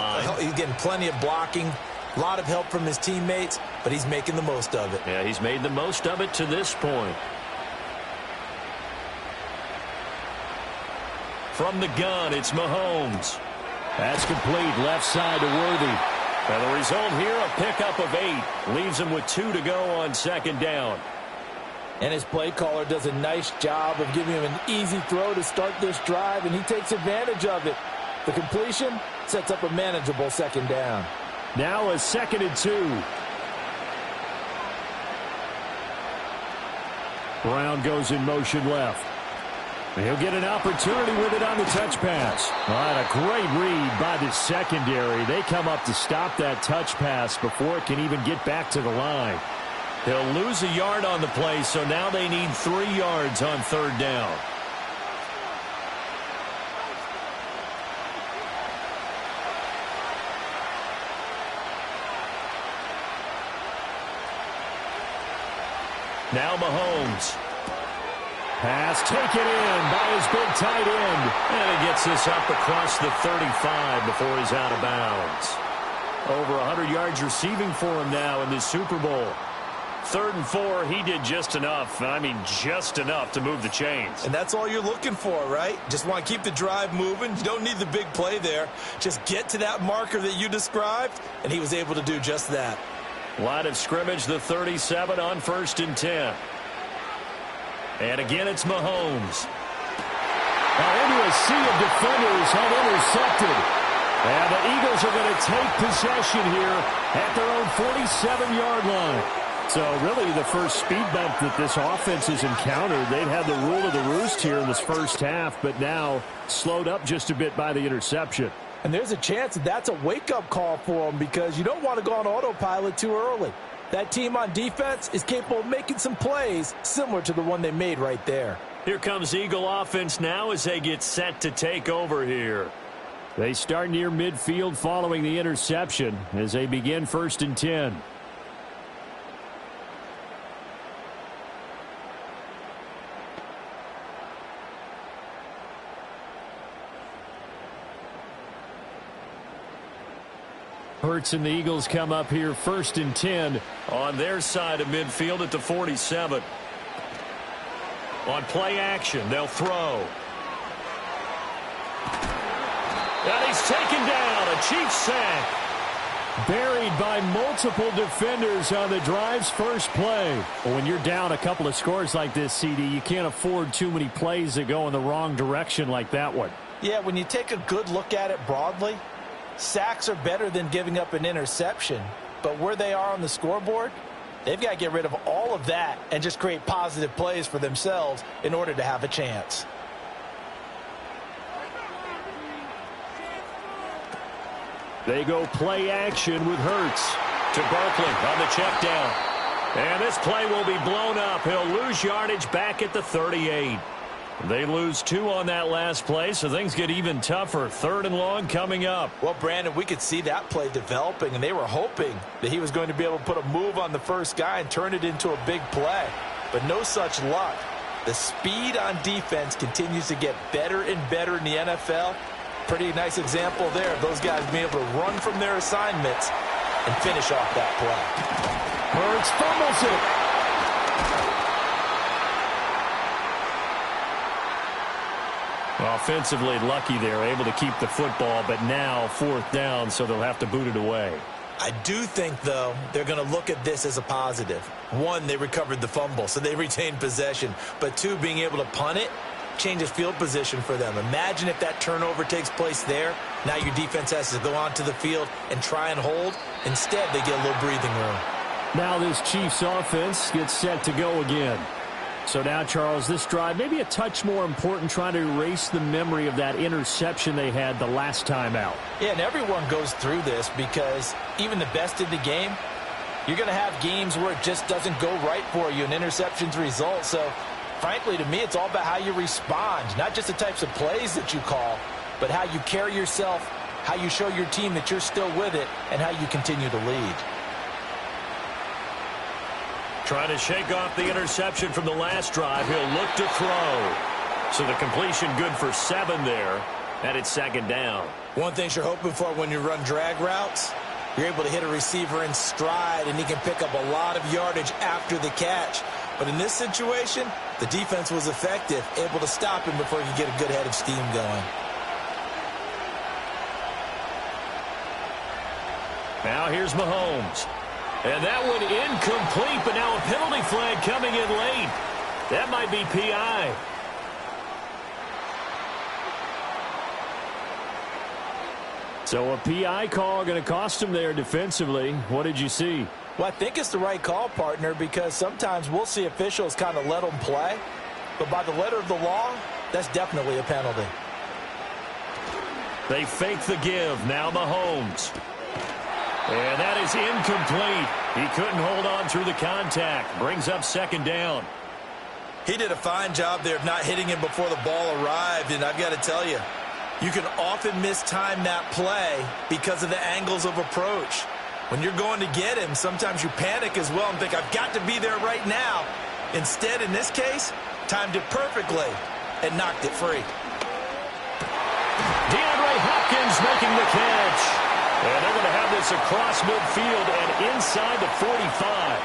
he's getting plenty of blocking, a lot of help from his teammates, but he's making the most of it. Yeah, he's made the most of it to this point. From the gun, it's Mahomes. That's complete, left side to Worthy. And the result here, a pickup of 8. Leaves him with 2 to go on second down. And his play caller does a nice job of giving him an easy throw to start this drive, and he takes advantage of it. The completion sets up a manageable second down. Now a 2nd and 2. Brown goes in motion left. He'll get an opportunity with it on the touch pass. All right, a great read by the secondary. They come up to stop that touch pass before it can even get back to the line. He'll lose a yard on the play, so now they need 3 yards on third down. Now Mahomes. Pass taken in by his big tight end. And he gets this up across the 35 before he's out of bounds. Over 100 yards receiving for him now in this Super Bowl. 3rd and 4, he did just enough. I mean, just enough to move the chains. And that's all you're looking for, right? Just want to keep the drive moving. You don't need the big play there. Just get to that marker that you described, and he was able to do just that. Line of scrimmage, the 37 on 1st and 10. And again, it's Mahomes. Now into a sea of defenders and intercepted. And the Eagles are going to take possession here at their own 47-yard line. So really the first speed bump that this offense has encountered. They'd had the rule of the roost here in this first half, but now slowed up just a bit by the interception. And there's a chance that that's a wake-up call for them because you don't want to go on autopilot too early. That team on defense is capable of making some plays similar to the one they made right there. Here comes Eagle offense now as they get set to take over here. They start near midfield following the interception as they begin 1st and 10. Hurts and the Eagles come up here 1st and 10 on their side of midfield at the 47. On play action, they'll throw. And he's taken down, a Chiefs sack. Buried by multiple defenders on the drive's first play. When you're down a couple of scores like this, CD, you can't afford too many plays that go in the wrong direction like that one. Yeah, when you take a good look at it broadly, sacks are better than giving up an interception. But where they are on the scoreboard, they've got to get rid of all of that and just create positive plays for themselves in order to have a chance. They go play action with Hurts. To Barkley on the check down. And this play will be blown up. He'll lose yardage back at the 38. They lose 2 on that last play, so things get even tougher. 3rd and long coming up. Well, Brandon, we could see that play developing, and they were hoping that he was going to be able to put a move on the first guy and turn it into a big play. But no such luck. The speed on defense continues to get better and better in the NFL. Pretty nice example there of those guys being able to run from their assignments and finish off that play. Hurts fumbles it. Offensively lucky they're able to keep the football, but now 4th down, so they'll have to boot it away. I do think, though, they're going to look at this as a positive. 1, they recovered the fumble, so they retained possession. But 2, being able to punt it changes field position for them. Imagine if that turnover takes place there. Now your defense has to go onto the field and try and hold. Instead, they get a little breathing room. Now this Chiefs offense gets set to go again. So now, Charles, this drive maybe a touch more important, trying to erase the memory of that interception they had the last time out. Yeah, and everyone goes through this because even the best in the game, You're going to have games where it just doesn't go right for you, and interceptions result. So, frankly, to me, it's all about how you respond, not just the types of plays that you call, but how you carry yourself, how you show your team that you're still with it, and how you continue to lead. Trying to shake off the interception from the last drive. He'll look to throw. So the completion good for 7 there, and it's second down. One thing you're hoping for when you run drag routes, you're able to hit a receiver in stride, and he can pick up a lot of yardage after the catch. But in this situation, the defense was effective, able to stop him before he could get a good head of steam going. Now here's Mahomes. And that one incomplete, but now a penalty flag coming in late. That might be PI. So a PI call going to cost him there defensively. What did you see? Well, I think it's the right call, partner, because sometimes we'll see officials kind of let them play. But by the letter of the law, that's definitely a penalty. They fake the give. Now Mahomes. And that is incomplete. He couldn't hold on through the contact. Brings up second down. He did a fine job there of not hitting him before the ball arrived, and I've got to tell you, you can often mistime that play because of the angles of approach. When you're going to get him, sometimes you panic as well and think, I've got to be there right now. Instead, in this case, timed it perfectly and knocked it free. DeAndre Hopkins making the catch. And they're going to have this across midfield and inside the 45.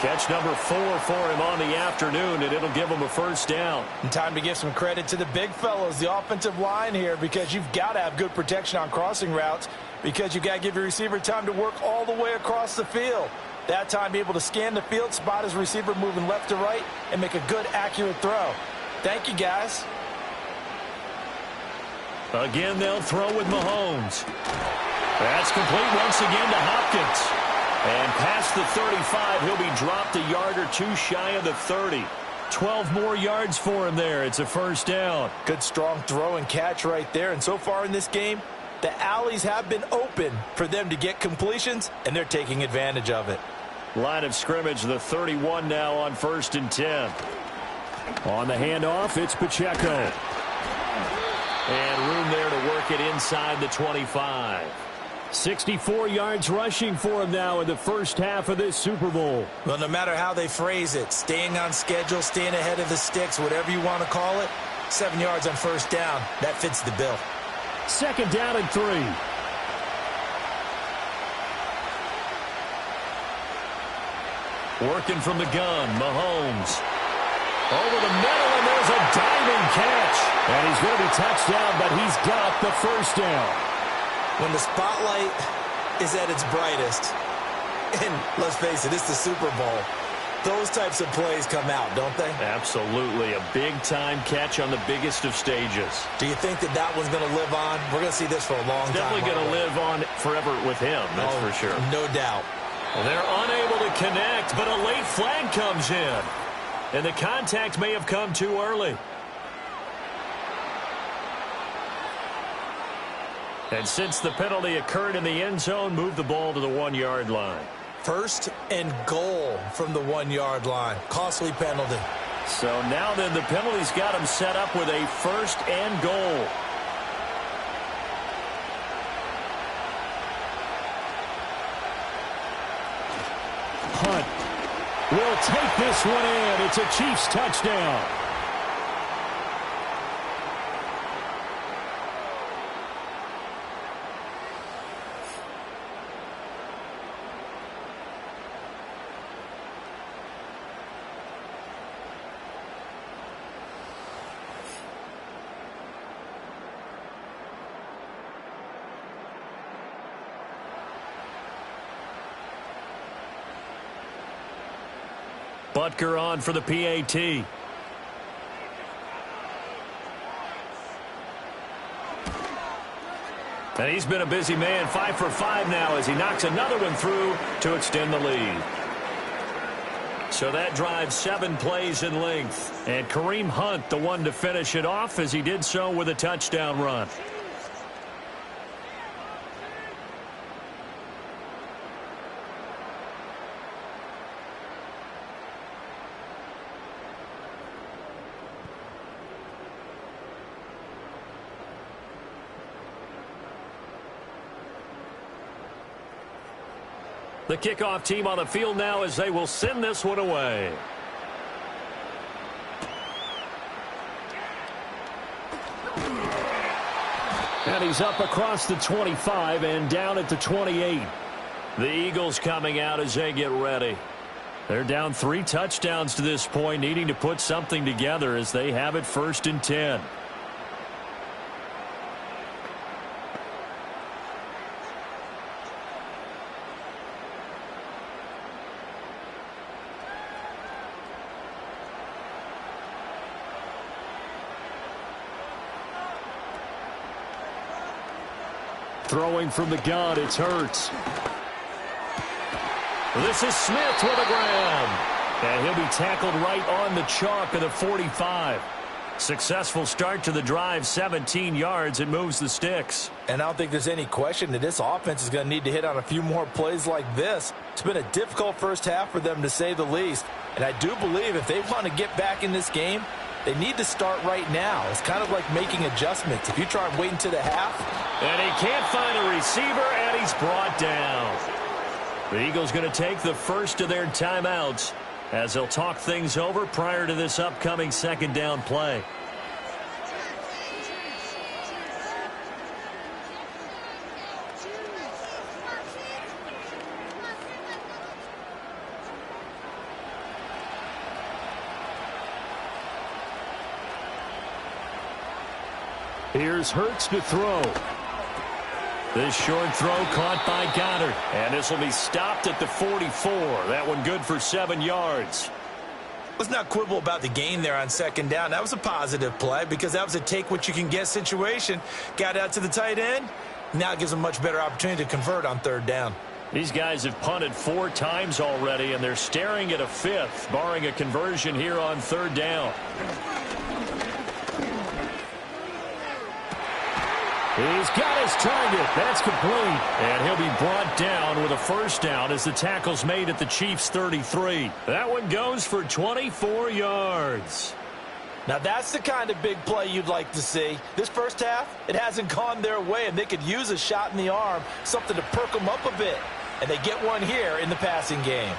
Catch number 4 for him on the afternoon, and it'll give him a first down. And time to give some credit to the big fellows, the offensive line here, because you've got to have good protection on crossing routes, because you've got to give your receiver time to work all the way across the field. That time, be able to scan the field, spot his receiver moving left to right, and make a good, accurate throw. Thank you, guys. Again, they'll throw with Mahomes. That's complete once again to Hopkins. And past the 35, he'll be dropped a yard or two shy of the 30. 12 more yards for him there. It's a first down. Good, strong throw and catch right there. And so far in this game, the alleys have been open for them to get completions, and they're taking advantage of it. Line of scrimmage, the 31 now on 1st and 10. On the handoff, it's Pacheco. And room there to work it inside the 25. 64 yards rushing for him now in the first half of this Super Bowl. Well, no matter how they phrase it, staying on schedule, staying ahead of the sticks, whatever you want to call it, 7 yards on first down, that fits the bill. Second down and 3. Working from the gun, Mahomes. Over the middle, and there's a diving catch. And he's going to be touchdown, but he's got the first down. When the spotlight is at its brightest, and let's face it, it's the Super Bowl, those types of plays come out, don't they? Absolutely. A big-time catch on the biggest of stages. Do you think that that one's going to live on? We're going to see this for a long time. Definitely going to live on forever with him, that's for sure. No doubt. Well, they're unable to connect, but a late flag comes in. And the contact may have come too early. And since the penalty occurred in the end zone, move the ball to the 1-yard line. First and goal from the 1-yard line. Costly penalty. So now then the penalty's got him set up with a first and goal. Hunt will take this one in. It's a Chiefs touchdown. Butker on for the PAT. And he's been a busy man, 5 for 5 now as he knocks another one through to extend the lead. So that drives 7 plays in length. And Kareem Hunt, the one to finish it off as he did so with a touchdown run. The kickoff team on the field now as they will send this one away. And he's up across the 25 and down at the 28. The Eagles coming out as they get ready. They're down 3 touchdowns to this point, needing to put something together as they have it 1st and 10. Throwing from the gun, it's Hurts. This is Smith with a grab. And he'll be tackled right on the chalk of the 45. Successful start to the drive, 17 yards. It moves the sticks. And I don't think there's any question that this offense is going to need to hit on a few more plays like this. It's been a difficult first half for them, to say the least. And I do believe if they want to get back in this game, they need to start right now. It's kind of like making adjustments. If you try and wait until the half. And he can't find a receiver, and he's brought down. The Eagles going to take the first of their timeouts as they'll talk things over prior to this upcoming 2nd down play. Here's Hurts to throw. This short throw caught by Goddard. And this will be stopped at the 44. That one good for 7 yards. Let's not quibble about the gain there on 2nd down. That was a positive play because that was a take-what-you-can-get situation. Got out to the tight end. Now it gives them a much better opportunity to convert on 3rd down. These guys have punted 4 times already, and they're staring at a 5th, barring a conversion here on 3rd down. He's got his target. That's complete. And he'll be brought down with a 1st down as the tackle's made at the Chiefs' 33. That one goes for 24 yards. Now that's the kind of big play you'd like to see. This first half, it hasn't gone their way, and they could use a shot in the arm, something to perk them up a bit. And they get one here in the passing game.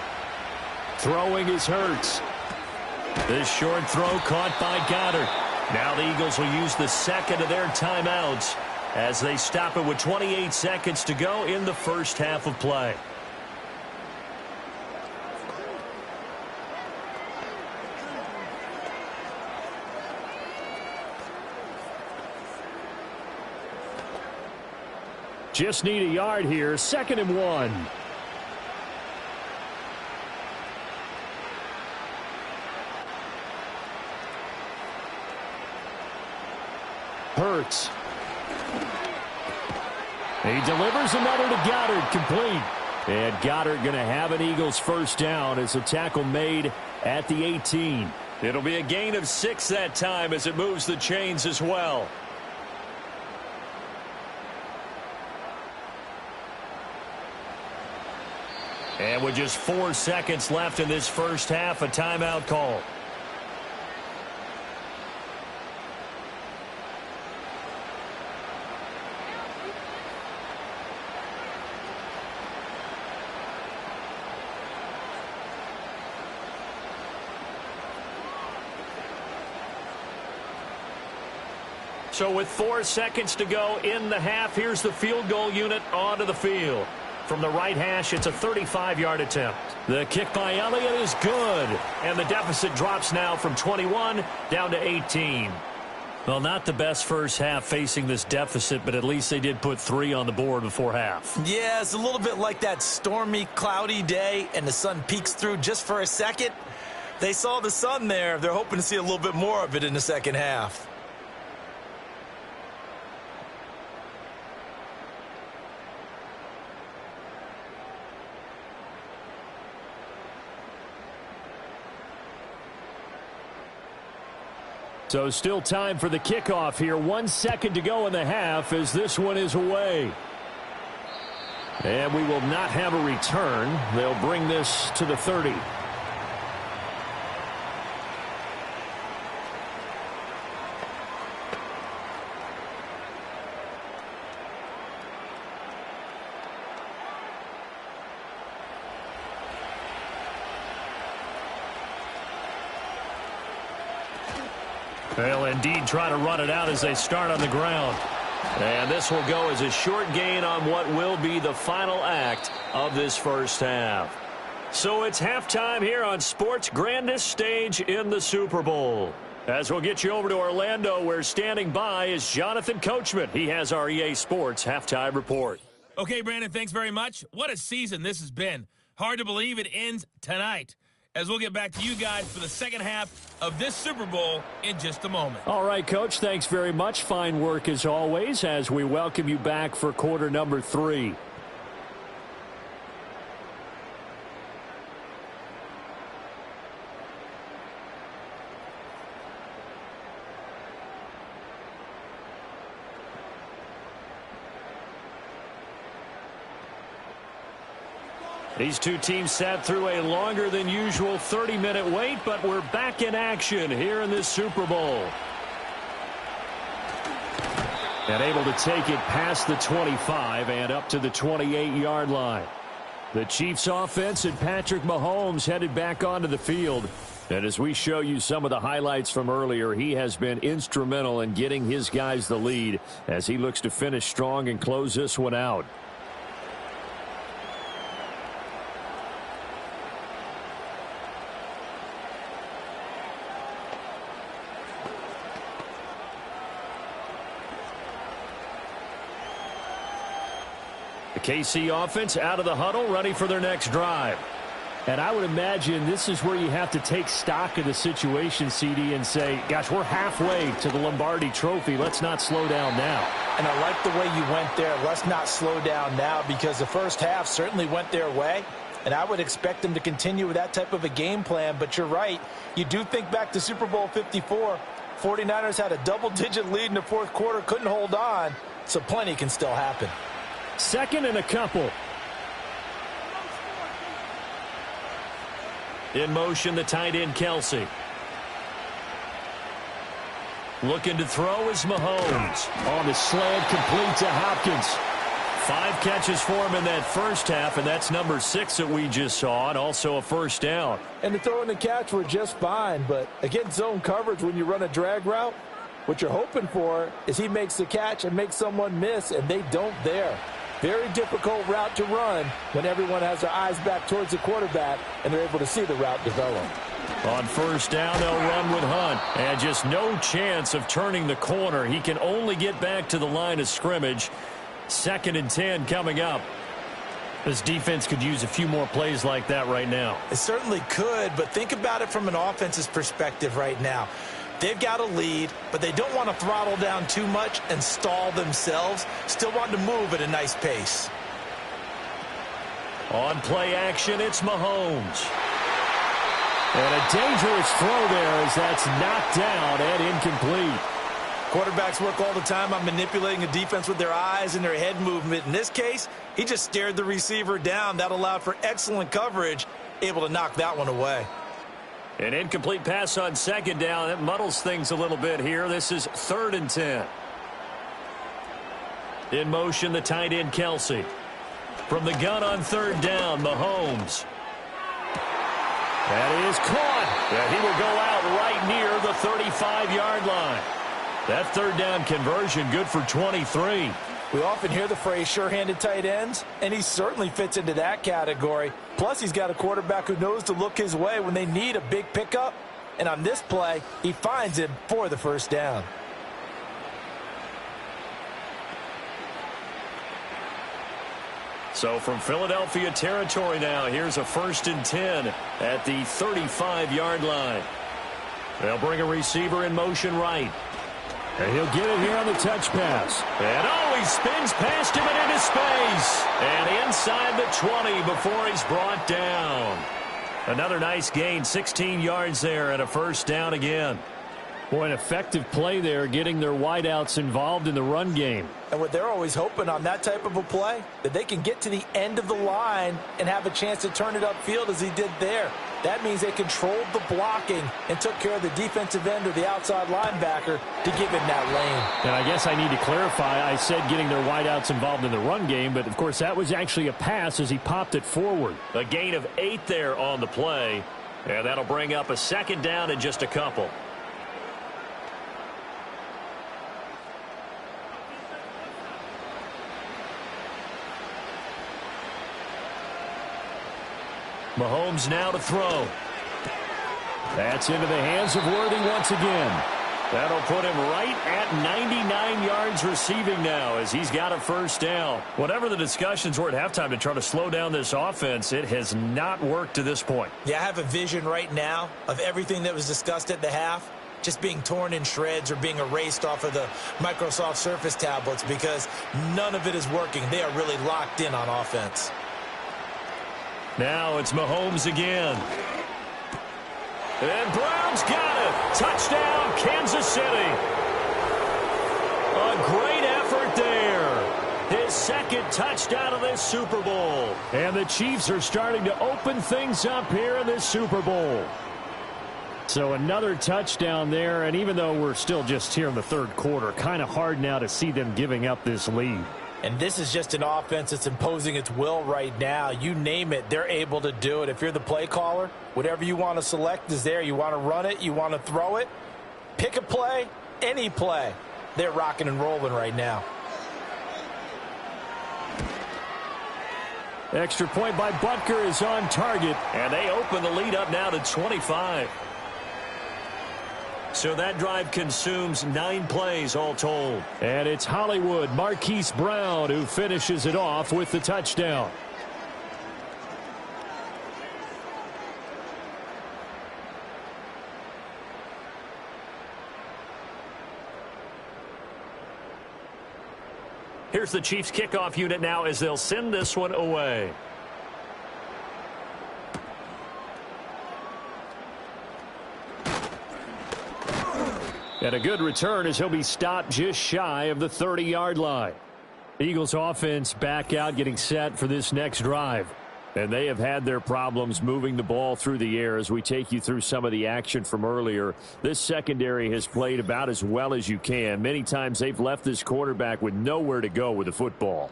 Throwing is Hurts. This short throw caught by Goddard. Now the Eagles will use the 2nd of their timeouts as they stop it with 28 seconds to go in the first half of play. Just need a yard here. 2nd and 1. Hurts. He delivers another to Goddard, complete. And Goddard going to have an Eagles 1st down as a tackle made at the 18. It'll be a gain of 6 that time as it moves the chains as well. And with just 4 seconds left in this first half, a timeout call. So with 4 seconds to go in the half, here's the field goal unit onto the field. From the right hash, it's a 35-yard attempt. The kick by Elliott is good. And the deficit drops now from 21 down to 18. Well, not the best first half facing this deficit, but at least they did put 3 on the board before half. Yeah, it's a little bit like that stormy, cloudy day, and the sun peeks through just for a second. They saw the sun there. They're hoping to see a little bit more of it in the second half. So still time for the kickoff here. 1 second to go in the half as this one is away. And we will not have a return. They'll bring this to the 30. They'll indeed try to run it out as they start on the ground. And this will go as a short gain on what will be the final act of this first half. So it's halftime here on sports' grandest stage in the Super Bowl. As we'll get you over to Orlando, where standing by is Jonathan Coachman. He has our EA Sports halftime report. Okay, Brandon, thanks very much. What a season this has been. Hard to believe it ends tonight, as we'll get back to you guys for the second half of this Super Bowl in just a moment. All right, Coach, thanks very much. Fine work as always as we welcome you back for quarter number 3. These two teams sat through a longer than usual 30-minute wait, but we're back in action here in this Super Bowl. And able to take it past the 25 and up to the 28-yard line. The Chiefs offense and Patrick Mahomes headed back onto the field. And as we show you some of the highlights from earlier, he has been instrumental in getting his guys the lead as he looks to finish strong and close this one out. KC offense out of the huddle, ready for their next drive. And I would imagine this is where you have to take stock of the situation, CD, and say, gosh, we're halfway to the Lombardi Trophy. Let's not slow down now. And I like the way you went there. Let's not slow down now, because the first half certainly went their way. And I would expect them to continue with that type of a game plan. But you're right. You do think back to Super Bowl 54. 49ers had a double-digit lead in the fourth quarter, couldn't hold on. So plenty can still happen. Second and a couple. In motion, the tight end, Kelsey. Looking to throw is Mahomes. On the slant, complete to Hopkins. 5 catches for him in that first half, and that's number 6 that we just saw, and also a first down. And the throw and the catch were just fine, but against zone coverage, when you run a drag route, what you're hoping for is he makes the catch and makes someone miss, and they don't there. Very difficult route to run when everyone has their eyes back towards the quarterback and they're able to see the route develop. On first down, they'll run with Hunt. And just no chance of turning the corner. He can only get back to the line of scrimmage. 2nd and 10 coming up. This defense could use a few more plays like that right now. It certainly could, but think about it from an offense's perspective right now. They've got a lead, but they don't want to throttle down too much and stall themselves. Still want to move at a nice pace. On play action, it's Mahomes. And a dangerous throw there as that's knocked down and incomplete. Quarterbacks work all the time on manipulating a defense with their eyes and their head movement. In this case, he just stared the receiver down. That allowed for excellent coverage, able to knock that one away. An incomplete pass on 2nd down. That muddles things a little bit here. This is 3rd and 10. In motion, the tight end, Kelsey. From the gun on 3rd down, Mahomes. That is caught. Yeah, he will go out right near the 35-yard line. That 3rd down conversion good for 23. We often hear the phrase sure-handed tight ends, and he certainly fits into that category. Plus, he's got a quarterback who knows to look his way when they need a big pickup. And on this play, he finds him for the first down. So from Philadelphia territory now, here's a 1st and 10 at the 35-yard line. They'll bring a receiver in motion right. And he'll get it here on the touch pass. And he spins past him and into space. And inside the 20 before he's brought down. Another nice gain, 16 yards there and a first down again. Boy, an effective play there, getting their wideouts involved in the run game. And what they're always hoping on that type of a play, that they can get to the end of the line and have a chance to turn it upfield as he did there. That means they controlled the blocking and took care of the defensive end or the outside linebacker to give him that lane. And I guess I need to clarify, I said getting their wideouts involved in the run game, but of course that was actually a pass as he popped it forward. A gain of 8 there on the play, and that'll bring up a 2nd down and just a couple. Mahomes now to throw. That's into the hands of Worthy once again. That'll put him right at 99 yards receiving now as he's got a first down. Whatever the discussions were at halftime to try to slow down this offense, it has not worked to this point. Yeah, I have a vision right now of everything that was discussed at the half just being torn in shreds or being erased off of the Microsoft Surface tablets because none of it is working. They are really locked in on offense. Now it's Mahomes again. And Brown's got it. Touchdown, Kansas City. A great effort there. His second touchdown of this Super Bowl. And the Chiefs are starting to open things up here in this Super Bowl. So another touchdown there, and even though we're still just here in the third quarter, kind of hard now to see them giving up this lead. And this is just an offense that's imposing its will right now. You name it, they're able to do it. If you're the play caller, whatever you want to select is there. You want to run it, you want to throw it. Pick a play, any play. They're rocking and rolling right now. Extra point by Butker is on target. And they open the lead up now to 25. So that drive consumes 9 plays all told. And it's Hollywood Marquise Brown who finishes it off with the touchdown. Here's the Chiefs kickoff unit now as they'll send this one away. And a good return as he'll be stopped just shy of the 30-yard line. Eagles offense back out getting set for this next drive. And they have had their problems moving the ball through the air as we take you through some of the action from earlier. This secondary has played about as well as you can. Many times they've left this quarterback with nowhere to go with the football.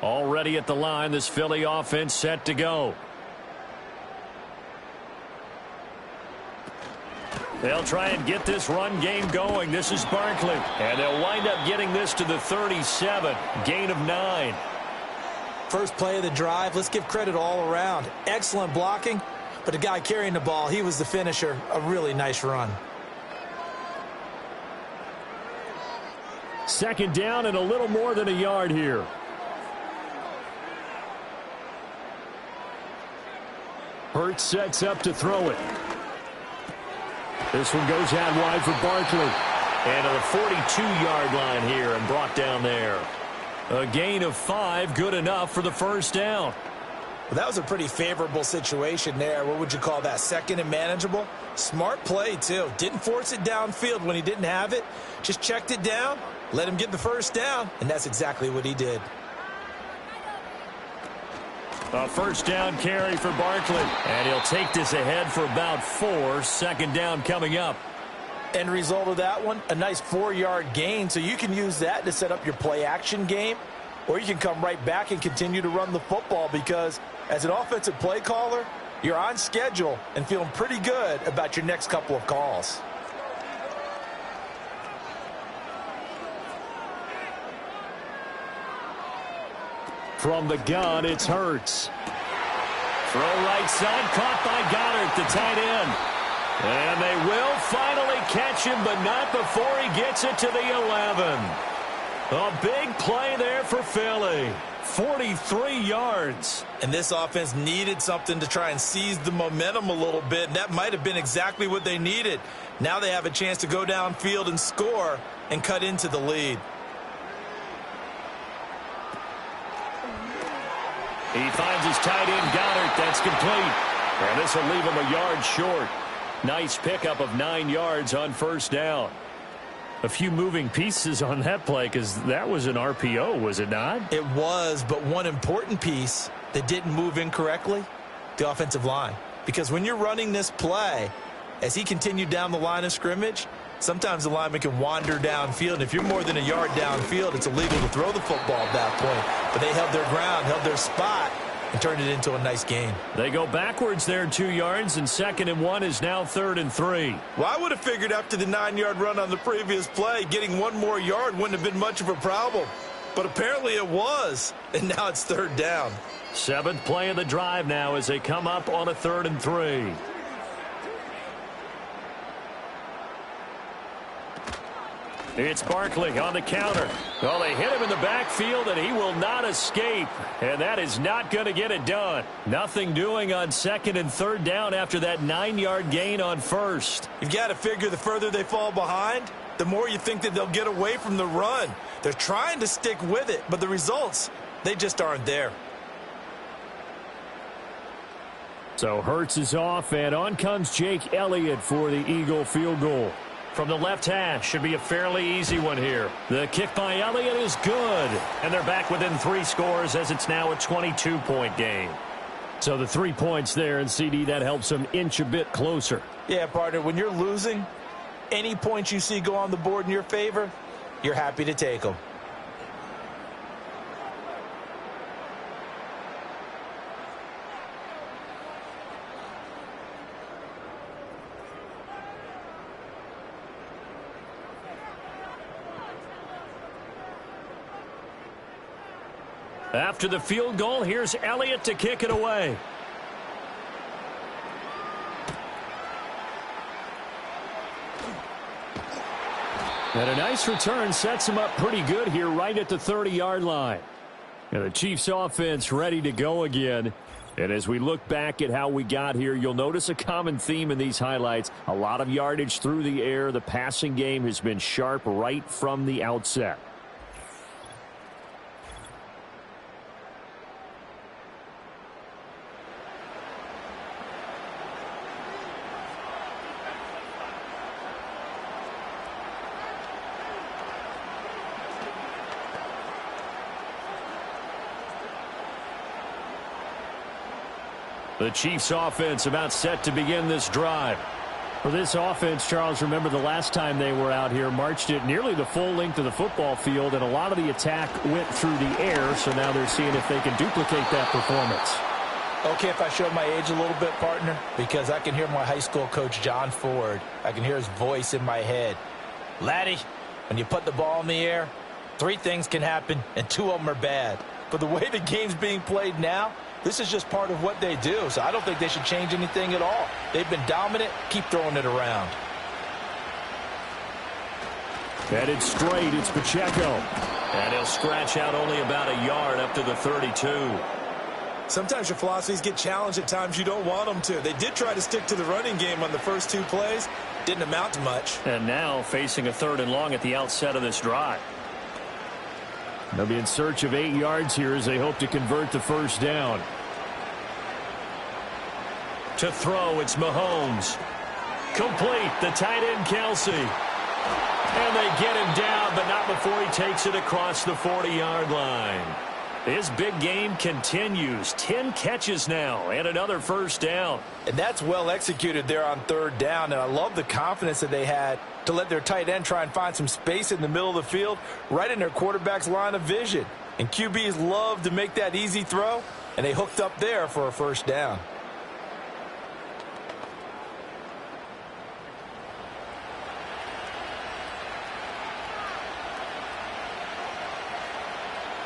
Already at the line, this Philly offense set to go. They'll try and get this run game going. This is Barkley. And they'll wind up getting this to the 37. Gain of 9. First play of the drive, let's give credit all around. Excellent blocking, but the guy carrying the ball, he was the finisher. A really nice run. Second down and a little more than a yard here. Hurts sets up to throw it. This one goes out wide for Barkley. And to the 42-yard line here and brought down there. A gain of 5, good enough for the first down. Well, that was a pretty favorable situation there. What would you call that? Second and manageable? Smart play, too. Didn't force it downfield when he didn't have it. Just checked it down, let him get the first down, and that's exactly what he did. A first down carry for Barkley. And he'll take this ahead for about 4. Second down coming up. End result of that one, a nice 4-yard gain. So you can use that to set up your play-action game, or you can come right back and continue to run the football because as an offensive play caller, you're on schedule and feeling pretty good about your next couple of calls. From the gun, it's Hurts. Throw right side, caught by Goddard, the tight end. And they will finally catch him, but not before he gets it to the 11. A big play there for Philly. 43 yards. And this offense needed something to try and seize the momentum a little bit, and that might have been exactly what they needed. Now they have a chance to go downfield and score and cut into the lead. He finds his tight end, Goddard. That's complete. And this will leave him a yard short. Nice pickup of 9 yards on first down. A few moving pieces on that play because that was an RPO, was it not? It was, but one important piece that didn't move incorrectly, the offensive line. Because when you're running this play, as he continued down the line of scrimmage, sometimes the lineman can wander downfield. And if you're more than a yard downfield, it's illegal to throw the football at that point. But they held their ground, held their spot, and turned it into a nice gain. They go backwards there 2 yards, and 2nd and 1 is now 3rd and 3. Well, I would have figured after the 9-yard run on the previous play, getting 1 more yard wouldn't have been much of a problem. But apparently it was, and now it's 3rd down. 7th play of the drive now as they come up on a 3rd and 3. It's Barkley on the counter. Well, they hit him in the backfield, and he will not escape. And that is not going to get it done. Nothing doing on 2nd and 3rd down after that 9-yard gain on 1st. You've got to figure the further they fall behind, the more you think that they'll get away from the run. They're trying to stick with it, but the results, they just aren't there. So Hurts is off, and on comes Jake Elliott for the Eagle field goal. From the left hash, should be a fairly easy one here. The kick by Elliott is good. And they're back within 3 scores as it's now a 22-point game. So the 3 points there, and CD, that helps them inch a bit closer. Yeah, partner, when you're losing, any points you see go on the board in your favor, you're happy to take them. After the field goal, here's Elliott to kick it away. And a nice return sets him up pretty good here right at the 30-yard line. And the Chiefs offense ready to go again. And as we look back at how we got here, you'll notice a common theme in these highlights. A lot of yardage through the air. The passing game has been sharp right from the outset. The Chiefs offense about set to begin this drive. For this offense, Charles, remember the last time they were out here, marched it nearly the full length of the football field, and a lot of the attack went through the air, so now they're seeing if they can duplicate that performance. Okay, if I show my age a little bit, partner, because I can hear my high school coach, John Ford. I can hear his voice in my head. Laddie, when you put the ball in the air, 3 things can happen, and 2 of them are bad. But the way the game's being played now, this is just part of what they do, so I don't think they should change anything at all. They've been dominant. Keep throwing it around. Headed straight, it's Pacheco. And he'll scratch out only about a yard up to the 32. Sometimes your philosophies get challenged at times you don't want them to. They did try to stick to the running game on the first 2 plays. Didn't amount to much. And now facing a 3rd and long at the outset of this drive. They'll be in search of 8 yards here as they hope to convert the first down. To throw, it's Mahomes. Complete, the tight end, Kelsey. And they get him down, but not before he takes it across the 40-yard line. His big game continues. 10 catches now and another first down. And that's well executed there on 3rd down, and I love the confidence that they had to let their tight end try and find some space in the middle of the field, right in their quarterback's line of vision. And QBs love to make that easy throw, and they hooked up there for a first down.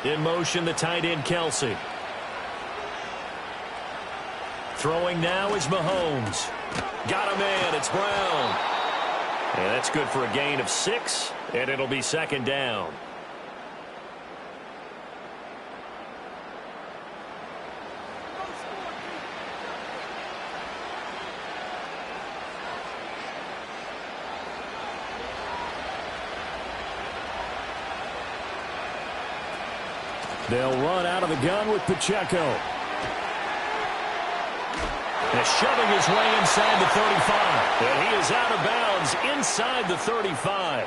In motion, the tight end, Kelsey. Throwing now is Mahomes. Got a man, it's Brown. And that's good for a gain of 6, and it'll be 2nd down. They'll run out of the gun with Pacheco. And shoving his way inside the 35. And he is out of bounds inside the 35.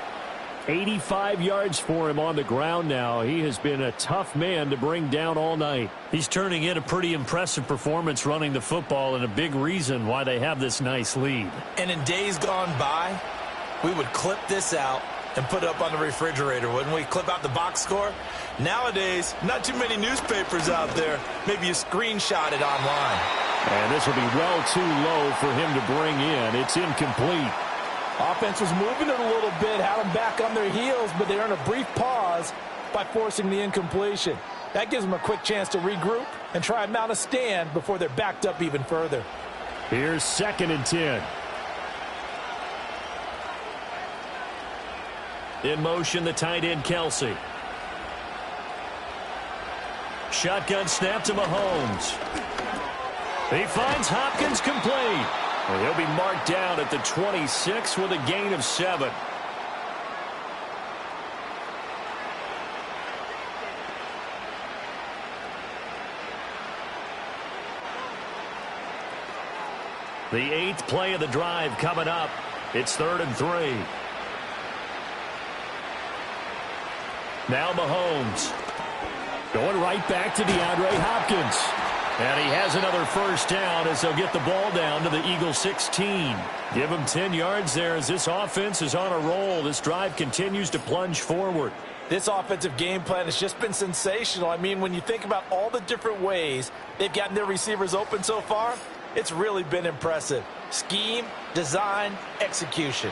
85 yards for him on the ground now. He has been a tough man to bring down all night. He's turning in a pretty impressive performance running the football, and a big reason why they have this nice lead. And in days gone by, we would clip this out and put it up on the refrigerator, wouldn't we? Clip out the box score. Nowadays, not too many newspapers out there. Maybe you screenshot it online. And this will be well too low for him to bring in. It's incomplete. Offense was moving it a little bit, had them back on their heels, but they earned a brief pause by forcing the incompletion. That gives them a quick chance to regroup and try and mount a stand before they're backed up even further. Here's 2nd and 10. In motion, the tight end, Kelsey. Shotgun snap to Mahomes. He finds Hopkins complete. And he'll be marked down at the 26 with a gain of 7. The 8th play of the drive coming up. It's 3rd and 3. Now Mahomes. Going right back to DeAndre Hopkins. And he has another first down as they'll get the ball down to the Eagles 16. Give him 10 yards there as this offense is on a roll. This drive continues to plunge forward. This offensive game plan has just been sensational. I mean, when you think about all the different ways they've gotten their receivers open so far, it's really been impressive. Scheme, design, execution.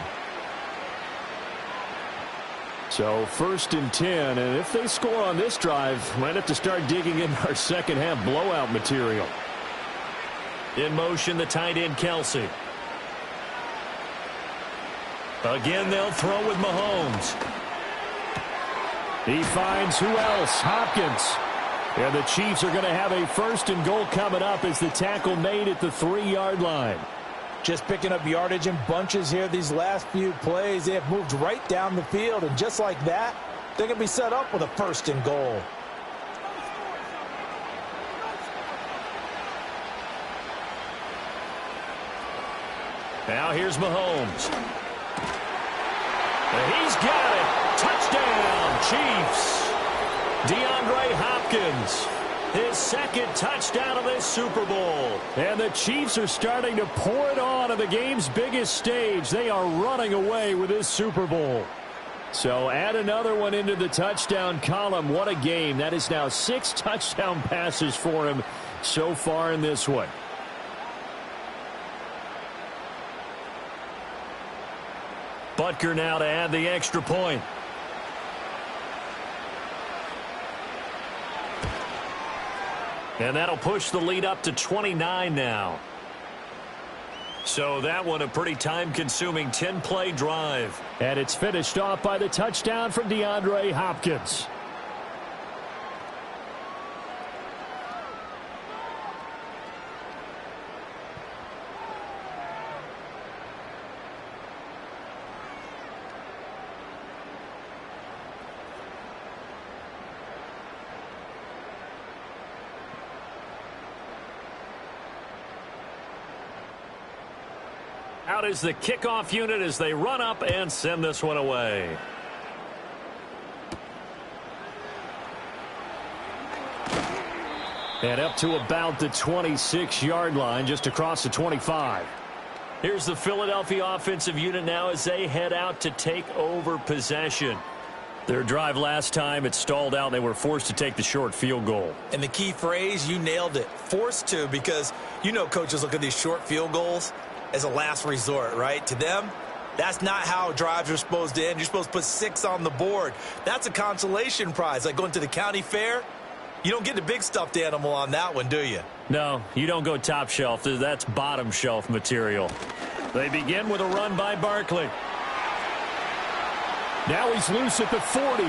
So 1st and 10, and if they score on this drive, might have to start digging in our second half blowout material. In motion, the tight end, Kelsey. Again, they'll throw with Mahomes. He finds who else? Hopkins. And the Chiefs are going to have a 1st and goal coming up as the tackle made at the 3-yard line. Just picking up yardage in bunches here these last few plays. They have moved right down the field, and just like that, they're going to be set up with a 1st and goal. Now here's Mahomes. And he's got it. Touchdown, Chiefs. DeAndre Hopkins, his 2nd touchdown of this Super Bowl. And the Chiefs are starting to pour it on at the game's biggest stage. They are running away with this Super Bowl. So add another one into the touchdown column. What a game. That is now 6 touchdown passes for him so far in this one. Butker now to add the extra point. And that'll push the lead up to 29 now. So that one a pretty time-consuming 10-play drive. And it's finished off by the touchdown from DeAndre Hopkins. Out is the kickoff unit as they run up and send this one away. And up to about the 26-yard line, just across the 25. Here's the Philadelphia offensive unit now as they head out to take over possession. Their drive last time, it stalled out. They were forced to take the short field goal. And the key phrase, you nailed it, forced to, because you know coaches look at these short field goals as a last resort, right? To them, that's not how drives are supposed to end. You're supposed to put 6 on the board. That's a consolation prize. Like going to the county fair, you don't get the big stuffed animal on that one, do you? No, you don't go top shelf. That's bottom shelf material. They begin with a run by Barkley. Now he's loose at the 40.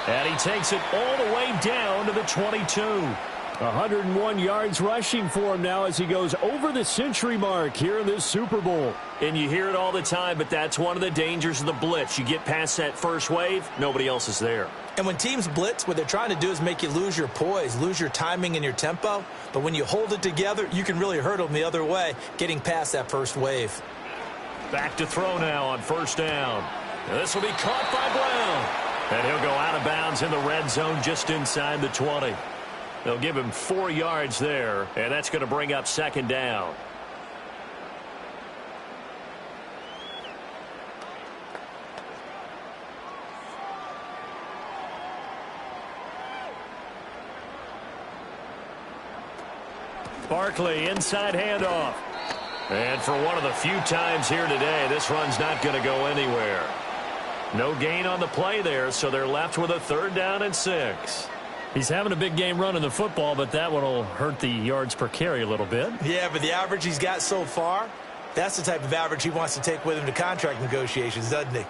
And he takes it all the way down to the 22. 101 yards rushing for him now as he goes over the century mark here in this Super Bowl. And you hear it all the time, but that's one of the dangers of the blitz. You get past that first wave, nobody else is there. And when teams blitz, what they're trying to do is make you lose your poise, lose your timing and your tempo. But when you hold it together, you can really hurt them the other way, getting past that first wave. Back to throw now on 1st down. And this will be caught by Brown. And he'll go out of bounds in the red zone just inside the 20. They'll give him 4 yards there, and that's going to bring up 2nd down. Barkley, inside handoff. And for one of the few times here today, this run's not going to go anywhere. No gain on the play there, so they're left with a 3rd down and 6. He's having a big game running the football, but that one will hurt the yards per carry a little bit. Yeah, but the average he's got so far, that's the type of average he wants to take with him to contract negotiations, doesn't he?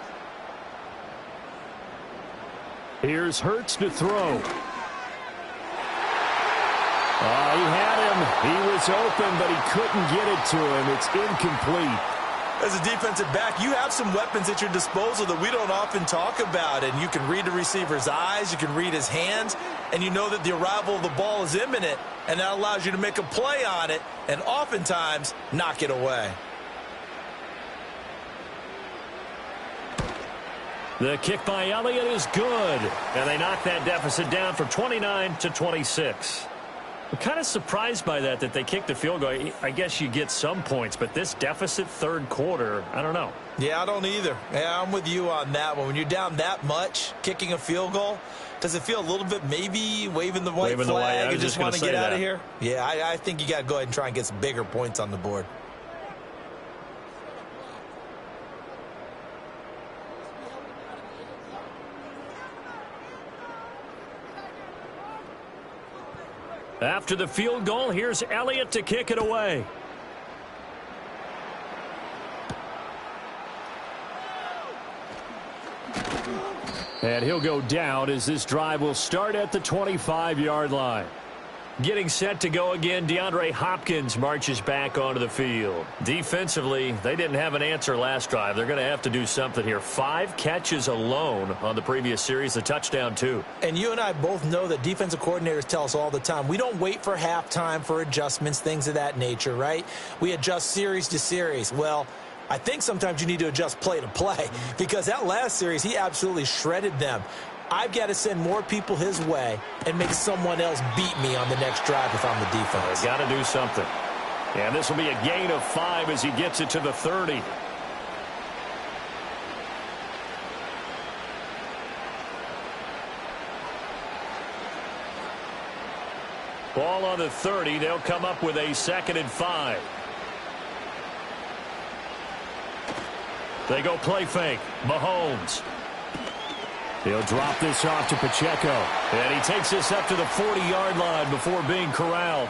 Here's Hurts to throw. He had him. He was open, but he couldn't get it to him. It's incomplete. As a defensive back, you have some weapons at your disposal that we don't often talk about. And you can read the receiver's eyes, you can read his hands, and you know that the arrival of the ball is imminent. And that allows you to make a play on it and oftentimes knock it away. The kick by Elliott is good. And they knock that deficit down from 29 to 26. I'm kind of surprised by that they kicked the field goal. I guess you get some points, but this deficit 3rd quarter, I don't know. Yeah, I don't either. Yeah, I'm with you on that one. When you're down that much, kicking a field goal, does it feel a little bit maybe waving the white flag and just want to get out of here? Yeah, I think you got to go ahead and try and get some bigger points on the board. After the field goal, here's Elliott to kick it away. And he'll go down as this drive will start at the 25-yard line. Getting set to go again, DeAndre Hopkins marches back onto the field. Defensively, they didn't have an answer last drive. They're going to have to do something here. 5 catches alone on the previous series, a touchdown too. And you and I both know that defensive coordinators tell us all the time, we don't wait for halftime for adjustments, things of that nature, right? We adjust series to series. Well, I think sometimes you need to adjust play to play because that last series, he absolutely shredded them. I've got to send more people his way and make someone else beat me on the next drive if I'm the defense. Got to do something. And this will be a gain of 5 as he gets it to the 30. Ball on the 30. They'll come up with a 2nd and 5. They go play fake. Mahomes. He'll drop this off to Pacheco. And he takes this up to the 40-yard line before being corralled.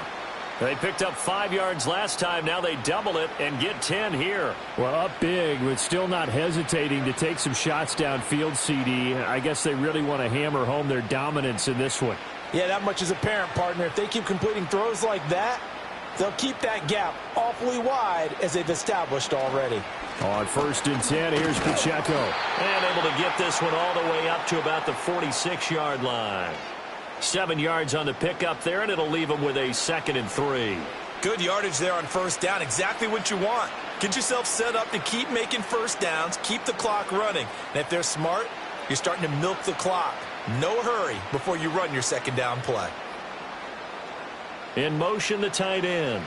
They picked up 5 yards last time. Now they double it and get 10 here. Well, up big, but still not hesitating to take some shots downfield, CD. I guess they really want to hammer home their dominance in this one. Yeah, that much is apparent, partner. If they keep completing throws like that, they'll keep that gap awfully wide as they've established already. On 1st and 10, here's Pacheco. And able to get this one all the way up to about the 46-yard line. 7 yards on the pickup there, and it'll leave them with a 2nd and 3. Good yardage there on 1st down. Exactly what you want. Get yourself set up to keep making 1st downs, keep the clock running. And if they're smart, you're starting to milk the clock. No hurry before you run your 2nd down play. In motion, the tight end.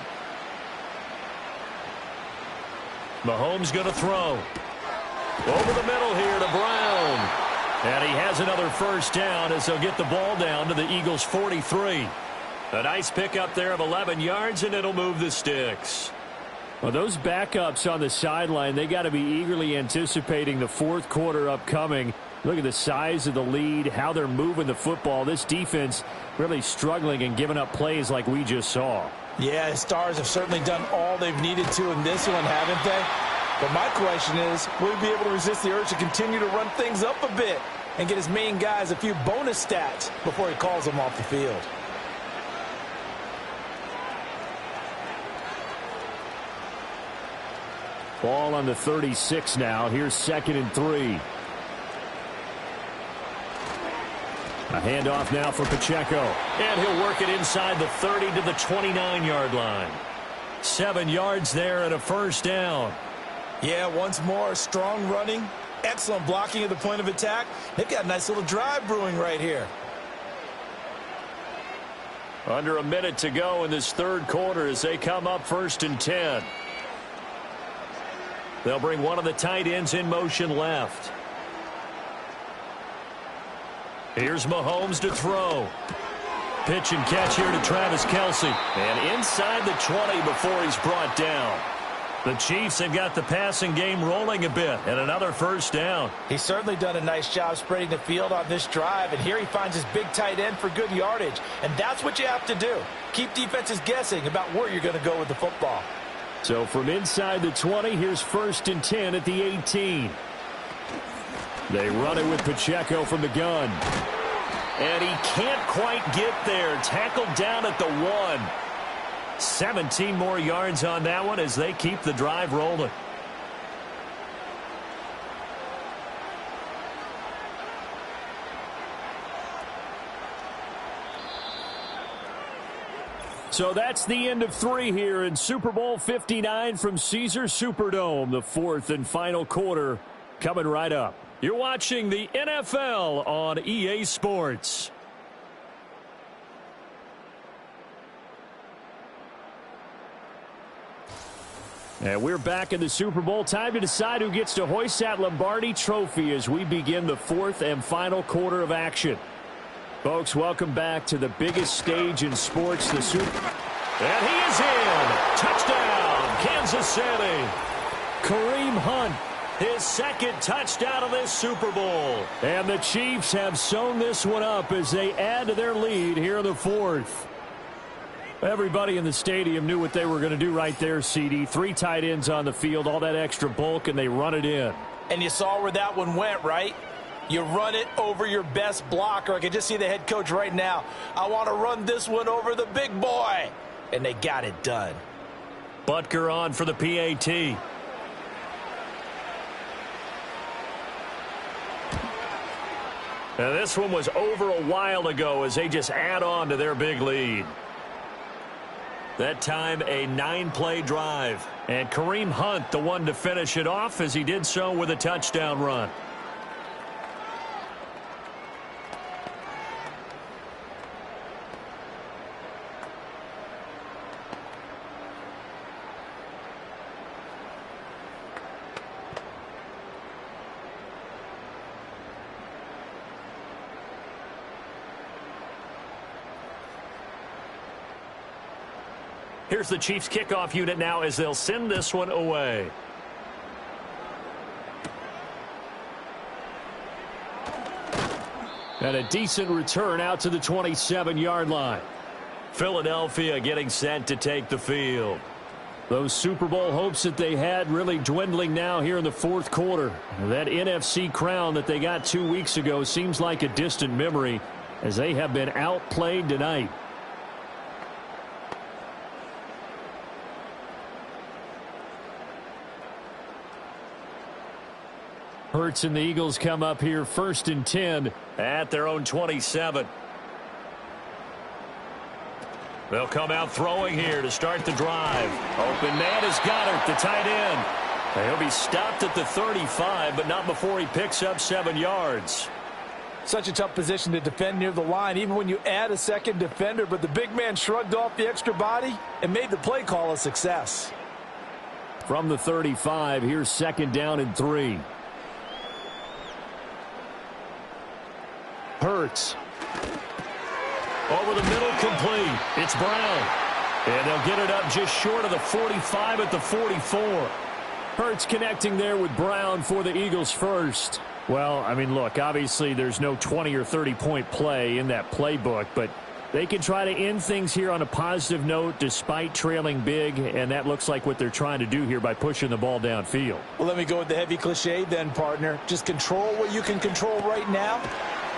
Mahomes going to throw. Over the middle here to Brown. And he has another 1st down as they'll get the ball down to the Eagles' 43. A nice pickup there of 11 yards, and it'll move the sticks. Well, those backups on the sideline, they got to be eagerly anticipating the 4th quarter upcoming. Look at the size of the lead, how they're moving the football. This defense really struggling and giving up plays like we just saw. Yeah, the Stars have certainly done all they've needed to in this one, haven't they? But my question is, will he be able to resist the urge to continue to run things up a bit and get his main guys a few bonus stats before he calls them off the field? Ball on the 36 now. Here's 2nd and 3. A handoff now for Pacheco. And he'll work it inside the 30 to the 29-yard line. 7 yards there and a 1st down. Yeah, once more, strong running, excellent blocking at the point of attack. They've got a nice little drive brewing right here. Under a minute to go in this 3rd quarter as they come up 1st and 10. They'll bring one of the tight ends in motion left. Here's Mahomes to throw. Pitch and catch here to Travis Kelce. And inside the 20 before he's brought down. The Chiefs have got the passing game rolling a bit, and another first down. He's certainly done a nice job spreading the field on this drive, and here he finds his big tight end for good yardage. And that's what you have to do. Keep defenses guessing about where you're going to go with the football. So from inside the 20, here's 1st and 10 at the 18. They run it with Pacheco from the gun. And he can't quite get there. Tackled down at the 1. 17 more yards on that one as they keep the drive rolling. So that's the end of 3 here in Super Bowl 59 from Caesars Superdome. The 4th and final quarter coming right up. You're watching the NFL on EA Sports. And we're back in the Super Bowl. Time to decide who gets to hoist that Lombardi trophy as we begin the 4th and final quarter of action. Folks, welcome back to the biggest stage in sports, the Super Bowl. And he is in. Touchdown, Kansas City. Kareem Hunt, his 2nd touchdown of this Super Bowl. And the Chiefs have sewn this one up as they add to their lead here in the 4th. Everybody in the stadium knew what they were going to do right there, CD. 3 tight ends on the field, all that extra bulk, and they run it in. And you saw where that one went, right? You run it over your best blocker. I can just see the head coach right now. I want to run this one over the big boy. And they got it done. Butker on for the PAT. Now this one was over a while ago as they just add on to their big lead. That time a 9-play drive. And Kareem Hunt the one to finish it off as he did so with a touchdown run. Here's the Chiefs kickoff unit now as they'll send this one away. And a decent return out to the 27-yard line. Philadelphia getting set to take the field. Those Super Bowl hopes that they had really dwindling now here in the 4th quarter. That NFC crown that they got 2 weeks ago seems like a distant memory as they have been outplayed tonight. Hurts and the Eagles come up here 1st and 10 at their own 27. They'll come out throwing here to start the drive. Open man is Goddard, the tight end. He'll be stopped at the 35, but not before he picks up 7 yards. Such a tough position to defend near the line, even when you add a second defender, but the big man shrugged off the extra body and made the play call a success. From the 35, here's 2nd down and 3. Hurts. Over the middle, complete. It's Brown. And they'll get it up just short of the 45 at the 44. Hurts connecting there with Brown for the Eagles first. Well, I mean, look, obviously there's no 20 or 30-point play in that playbook, but they can try to end things here on a positive note despite trailing big, and that looks like what they're trying to do here by pushing the ball downfield. Well, let me go with the heavy cliche then, partner. Just control what you can control right now.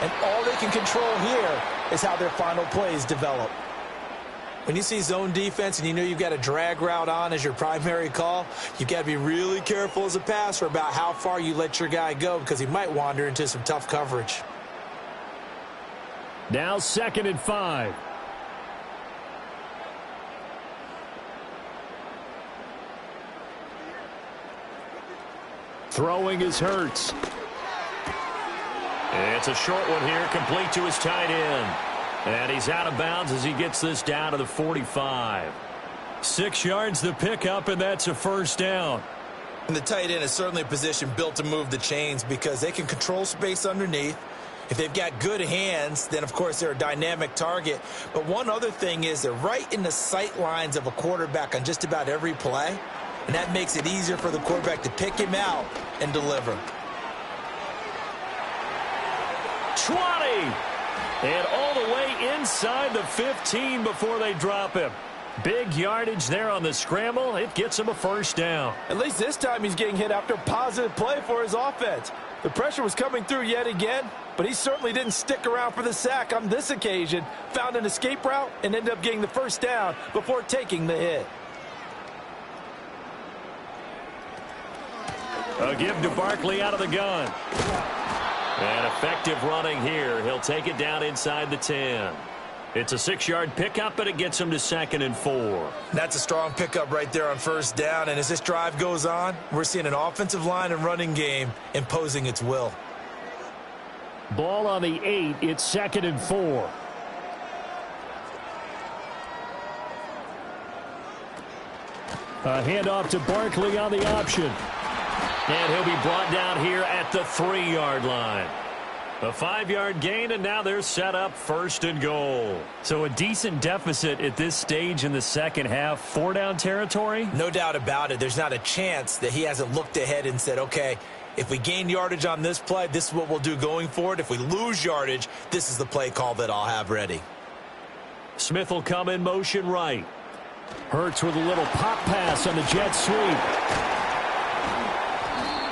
And all they can control here is how their final plays develop. When you see zone defense and you know you've got a drag route on as your primary call, you've got to be really careful as a passer about how far you let your guy go because he might wander into some tough coverage. Now 2nd and 5. Throwing is Hurts. It's a short one here, complete to his tight end. And he's out of bounds as he gets this down to the 45. 6 yards the pickup, and that's a first down. And the tight end is certainly a position built to move the chains because they can control space underneath. If they've got good hands, then, of course, they're a dynamic target. But one other thing is they're right in the sight lines of a quarterback on just about every play, and that makes it easier for the quarterback to pick him out and deliver. 20! And all the way inside the 15 before they drop him. Big yardage there on the scramble. It gets him a first down. At least this time he's getting hit after a positive play for his offense. The pressure was coming through yet again, but he certainly didn't stick around for the sack on this occasion. Found an escape route and ended up getting the first down before taking the hit. A give to Barkley out of the gun. And effective running here. He'll take it down inside the 10. It's a 6-yard pickup, but it gets him to 2nd and 4. That's a strong pickup right there on first down. And as this drive goes on, we're seeing an offensive line and running game imposing its will. Ball on the 8. It's 2nd and 4. A handoff to Barkley on the option. And he'll be brought down here at the 3-yard line. A 5-yard gain, and now they're set up 1st and goal. So a decent deficit at this stage in the second half. 4-down territory? No doubt about it. There's not a chance that he hasn't looked ahead and said, okay, if we gain yardage on this play, this is what we'll do going forward. If we lose yardage, this is the play call that I'll have ready. Smith will come in motion right. Hurts with a little pop pass on the jet sweep.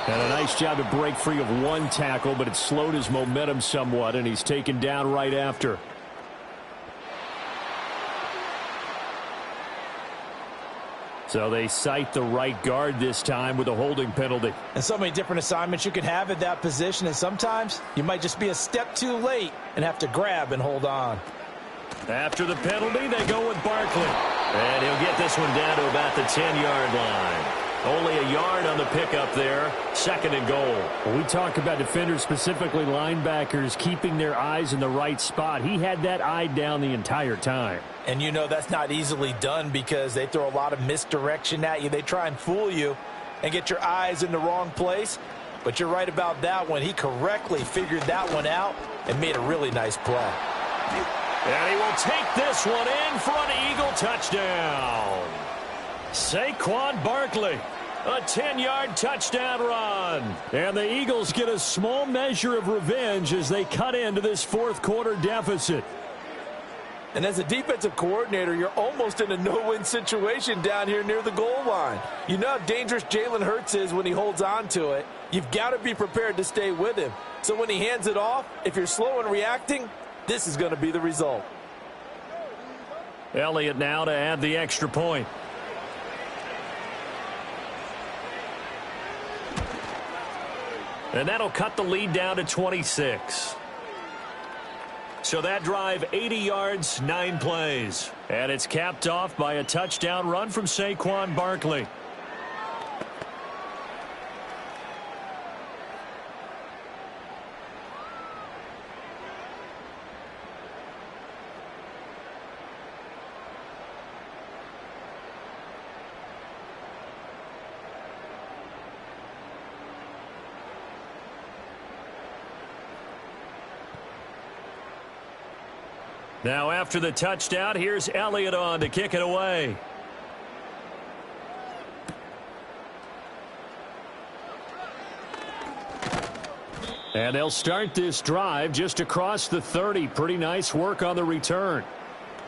And a nice job to break free of one tackle, but it slowed his momentum somewhat, and he's taken down right after. So they cite the right guard this time with a holding penalty. And so many different assignments you could have at that position, and sometimes you might just be a step too late and have to grab and hold on. After the penalty, they go with Barkley. And he'll get this one down to about the 10-yard line. Only a yard on the pickup there. 2nd and goal. When we talk about defenders, specifically linebackers, keeping their eyes in the right spot, he had that eye down the entire time. And you know that's not easily done because they throw a lot of misdirection at you. They try and fool you and get your eyes in the wrong place. But you're right about that one. He correctly figured that one out and made a really nice play. And he will take this one in for an Eagle touchdown. Saquon Barkley, a 10-yard touchdown run. And the Eagles get a small measure of revenge as they cut into this fourth-quarter deficit. And as a defensive coordinator, you're almost in a no-win situation down here near the goal line. You know how dangerous Jalen Hurts is when he holds on to it. You've got to be prepared to stay with him. So when he hands it off, if you're slow in reacting, this is going to be the result. Elliott now to add the extra point. And that'll cut the lead down to 26. So that drive, 80 yards, 9 plays. And it's capped off by a touchdown run from Saquon Barkley. Now after the touchdown, here's Elliott on to kick it away. And they'll start this drive just across the 30. Pretty nice work on the return.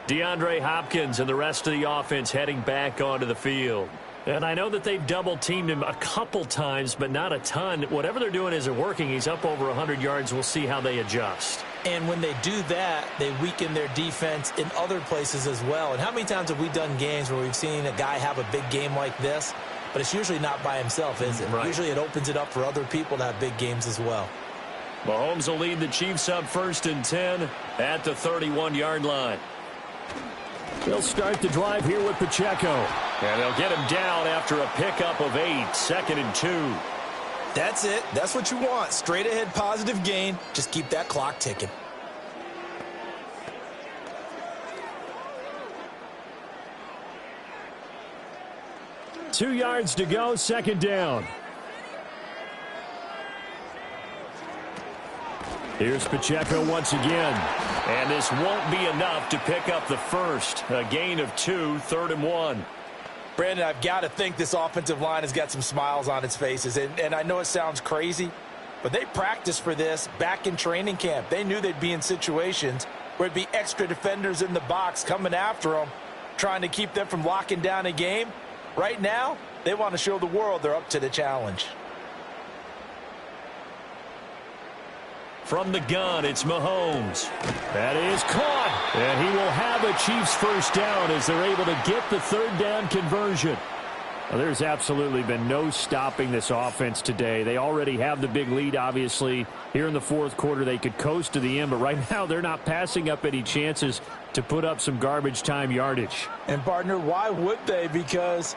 DeAndre Hopkins and the rest of the offense heading back onto the field. And I know that they've double-teamed him a couple times, but not a ton. Whatever they're doing isn't working. He's up over 100 yards. We'll see how they adjust. And when they do that, they weaken their defense in other places as well. And how many times have we done games where we've seen a guy have a big game like this, but it's usually not by himself, is it? Right. Usually it opens it up for other people to have big games as well. Mahomes will lead the Chiefs up 1st and 10 at the 31-yard line. They'll start the drive here with Pacheco. And they'll get him down after a pickup of 8, 2nd and 2. That's it. That's what you want. Straight ahead positive gain. Just keep that clock ticking. Two yards to go, 2nd down. Here's Pacheco once again. And this won't be enough to pick up the first. A gain of 2, 3rd and 1. Brandon, I've got to think this offensive line has got some smiles on its faces. And I know it sounds crazy, but they practiced for this back in training camp. They knew they'd be in situations where it'd be extra defenders in the box coming after them, trying to keep them from locking down a game. Right now, they want to show the world they're up to the challenge. From the gun, it's Mahomes. That is caught. And he will have a Chiefs first down as they're able to get the 3rd down conversion. Well, there's absolutely been no stopping this offense today. They already have the big lead, obviously. Here in the 4th quarter, they could coast to the end, but right now they're not passing up any chances to put up some garbage time yardage. And, partner, why would they? Because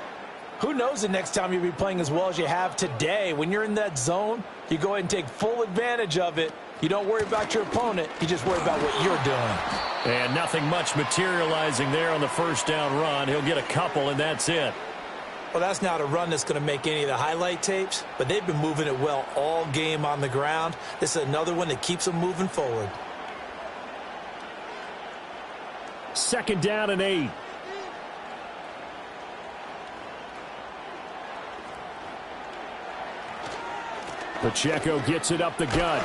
who knows the next time you'll be playing as well as you have today. When you're in that zone, you go ahead and take full advantage of it. You don't worry about your opponent. You just worry about what you're doing. And nothing much materializing there on the first down run. He'll get a couple, and that's it. Well, that's not a run that's going to make any of the highlight tapes, but they've been moving it well all game on the ground. This is another one that keeps them moving forward. 2nd down and 8. Pacheco gets it up the gut.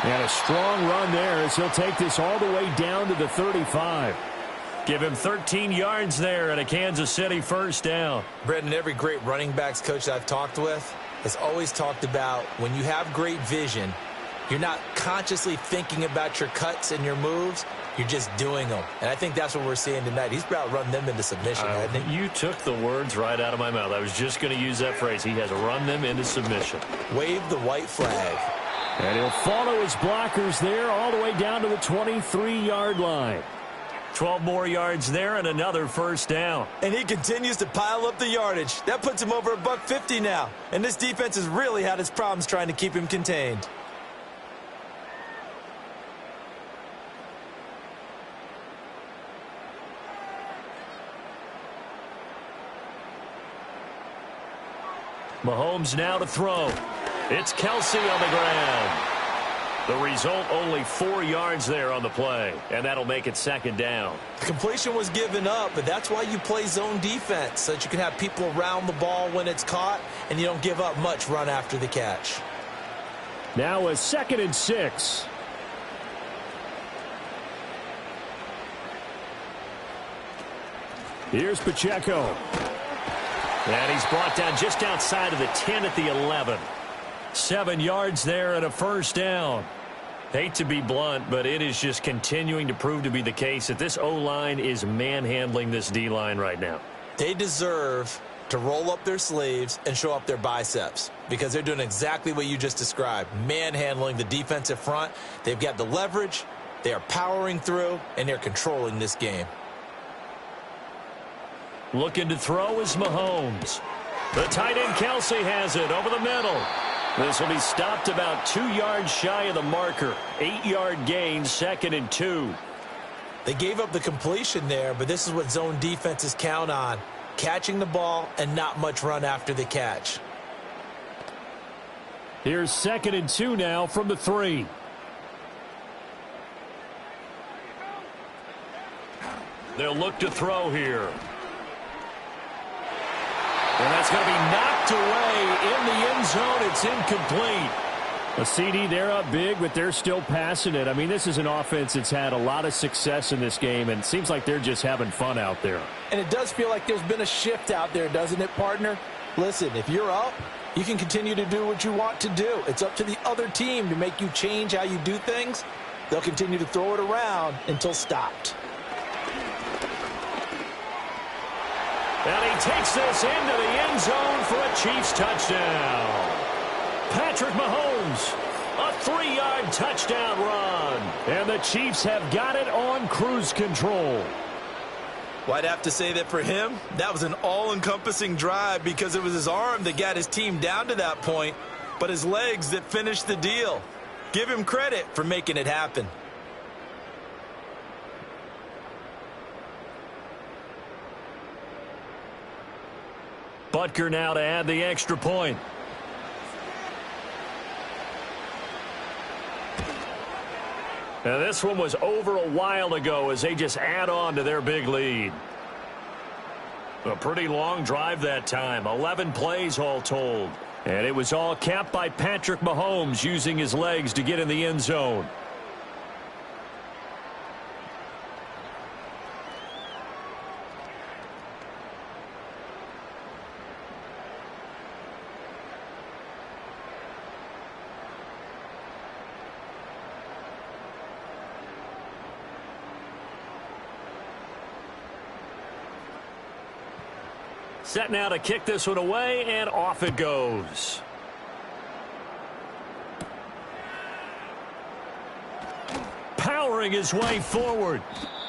And a strong run there as he'll take this all the way down to the 35. Give him 13 yards there and a Kansas City first down. Brendan, every great running backs coach I've talked with has always talked about when you have great vision, you're not consciously thinking about your cuts and your moves. You're just doing them. And I think that's what we're seeing tonight. He's about running them into submission, hasn't he? You took the words right out of my mouth. I was just going to use that phrase. He has run them into submission. Wave the white flag. And he'll follow his blockers there all the way down to the 23-yard line. 12 more yards there and another first down. And he continues to pile up the yardage. That puts him over $150 now. And this defense has really had its problems trying to keep him contained. Mahomes now to throw. It's Kelsey on the ground. The result, only 4 yards there on the play, and that'll make it 2nd down. The completion was given up, but that's why you play zone defense, so that you can have people around the ball when it's caught, and you don't give up much run after the catch. Now a 2nd and 6. Here's Pacheco. And he's brought down just outside of the 10 at the 11. 7 yards there and a first down. Hate to be blunt, but it is just continuing to prove to be the case that this O-line is manhandling this D-line right now. They deserve to roll up their sleeves and show up their biceps because they're doing exactly what you just described, manhandling the defensive front. They've got the leverage, they are powering through, and they're controlling this game. Looking to throw is Mahomes. The tight end Kelsey has it over the middle. This will be stopped about 2 yards shy of the marker. 8-yard gain, 2nd and 2. They gave up the completion there, but this is what zone defenses count on. Catching the ball and not much run after the catch. Here's 2nd and 2 now from the 3. They'll look to throw here. And that's going to be knocked away in the end zone. It's incomplete. A CD, they're up big, but they're still passing it. I mean, this is an offense that's had a lot of success in this game, and it seems like they're just having fun out there. And it does feel like there's been a shift out there, doesn't it, partner? Listen, if you're up, you can continue to do what you want to do. It's up to the other team to make you change how you do things. They'll continue to throw it around until stopped. And he takes this into the end zone for a Chiefs touchdown. Patrick Mahomes, a 3-yard touchdown run. And the Chiefs have got it on cruise control. Well, I'd have to say that for him, that was an all-encompassing drive because it was his arm that got his team down to that point, but his legs that finished the deal. Give him credit for making it happen. Butker now to add the extra point. And this one was over a while ago as they just add on to their big lead. A pretty long drive that time, 11 plays all told. And it was all capped by Patrick Mahomes using his legs to get in the end zone. Set now to kick this one away, and off it goes. Powering his way forward.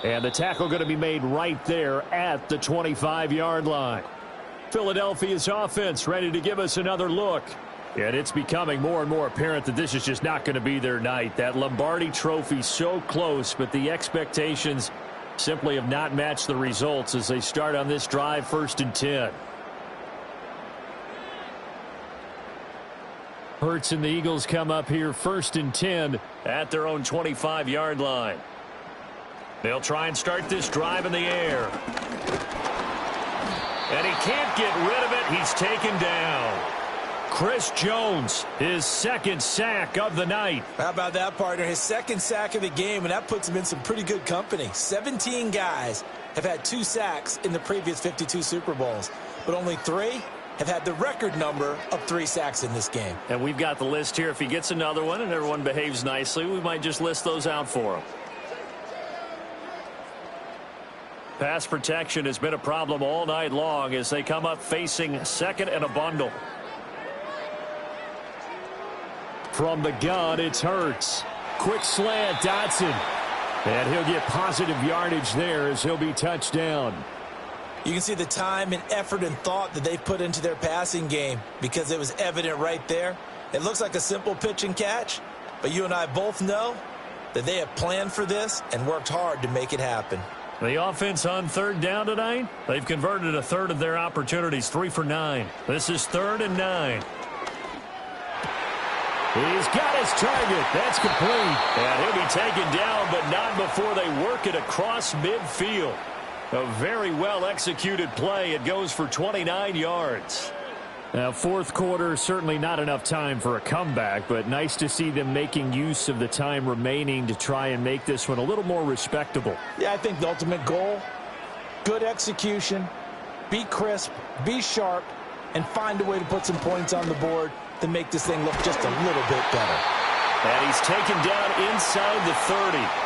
And the tackle going to be made right there at the 25-yard line. Philadelphia's offense ready to give us another look. And it's becoming more and more apparent that this is just not going to be their night. That Lombardi trophy so close, but the expectations simply have not matched the results as they start on this drive, 1st and 10. Hurts and the Eagles come up here 1st and 10 at their own 25-yard line. They'll try and start this drive in the air. And he can't get rid of it. He's taken down. Chris Jones, his 2nd sack of the night. How about that, partner? His 2nd sack of the game, and that puts him in some pretty good company. 17 guys have had 2 sacks in the previous 52 Super Bowls, but only 3 have had the record number of 3 sacks in this game. And we've got the list here. If he gets another one and everyone behaves nicely, we might just list those out for him. Pass protection has been a problem all night long as they come up facing 2nd and a bundle. From the gun, it's Hurts. Quick slant, Dotson. And he'll get positive yardage there as he'll be touched down. You can see the time and effort and thought that they've put into their passing game because it was evident right there. It looks like a simple pitch and catch, but you and I both know that they have planned for this and worked hard to make it happen. The offense on 3rd down tonight, they've converted a third of their opportunities, 3 for 9. This is 3rd and 9. He's got his target. That's complete. And he'll be taken down, but not before they work it across midfield. A very well-executed play. It goes for 29 yards. Now, 4th quarter, certainly not enough time for a comeback, but nice to see them making use of the time remaining to try and make this one a little more respectable. Yeah, I think the ultimate goal, good execution, be crisp, be sharp, and find a way to put some points on the board to make this thing look just a little bit better. And he's taken down inside the 30.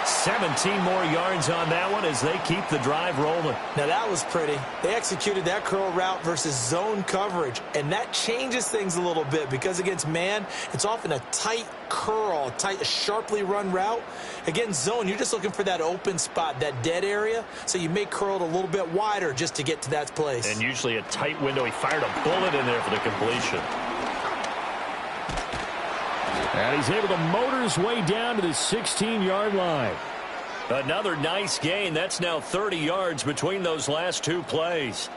17 more yards on that one as they keep the drive rolling. Now that was pretty. They executed that curl route versus zone coverage, and that changes things a little bit because against man, it's often a tight curl, tight, sharply run route. Against zone, you're just looking for that open spot, that dead area, so you may curl it a little bit wider just to get to that place. And usually a tight window. He fired a bullet in there for the completion. And he's able to motor his way down to the 16-yard line. Another nice gain. That's now 30 yards between those last 2 plays.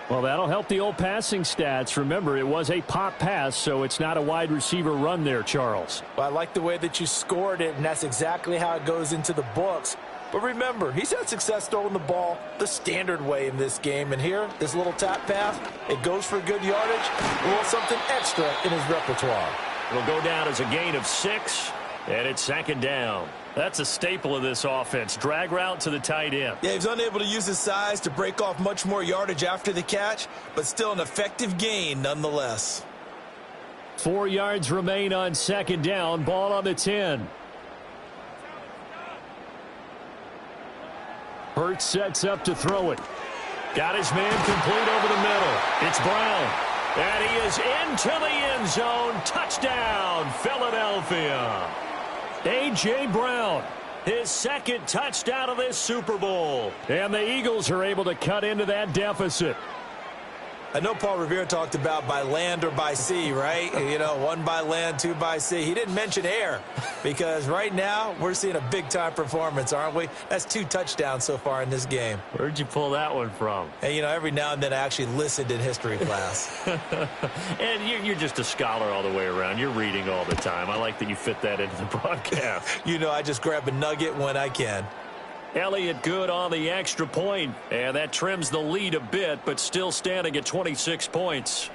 Well, that'll help the old passing stats. Remember, it was a pop pass, so it's not a wide receiver run there, Charles. Well, I like the way that you scored it, and that's exactly how it goes into the books. But remember, he's had success throwing the ball the standard way in this game. And here, this little tap pass, it goes for good yardage, a little something extra in his repertoire. It'll go down as a gain of 6, and it's 2nd down. That's a staple of this offense. Drag route to the tight end. Yeah, he's unable to use his size to break off much more yardage after the catch, but still an effective gain nonetheless. 4 yards remain on 2nd down. Ball on the 10. Hurts sets up to throw it. Got his man complete over the middle. It's Brown. And he is into the end zone. Touchdown, Philadelphia. A.J. Brown, his 2nd touchdown of this Super Bowl. And the Eagles are able to cut into that deficit. I know Paul Revere talked about by land or by sea, right? You know, 1 by land, 2 by sea. He didn't mention air because right now we're seeing a big-time performance, aren't we? That's 2 touchdowns so far in this game. Where'd you pull that one from? And, you know, every now and then I actually listened in history class. And you're just a scholar all the way around. You're reading all the time. I like that you fit that into the broadcast. You know, I just grab a nugget when I can. Elliott good on the extra point, and that trims the lead a bit, but still standing at 26 points.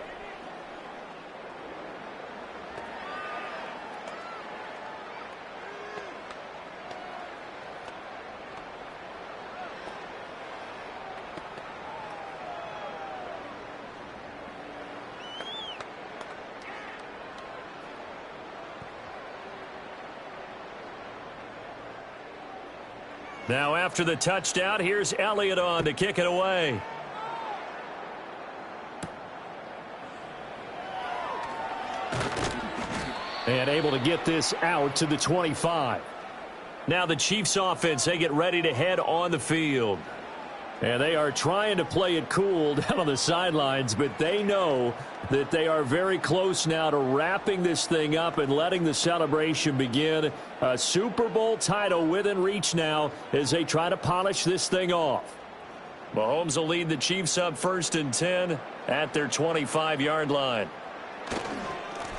Now after the touchdown, here's Elliott on to kick it away. And able to get this out to the 25. Now the Chiefs offense, they get ready to head on the field. And they are trying to play it cool down on the sidelines, but they know that they are very close now to wrapping this thing up and letting the celebration begin. A Super Bowl title within reach now as they try to polish this thing off. Mahomes will lead the Chiefs up 1st and 10 at their 25-yard line.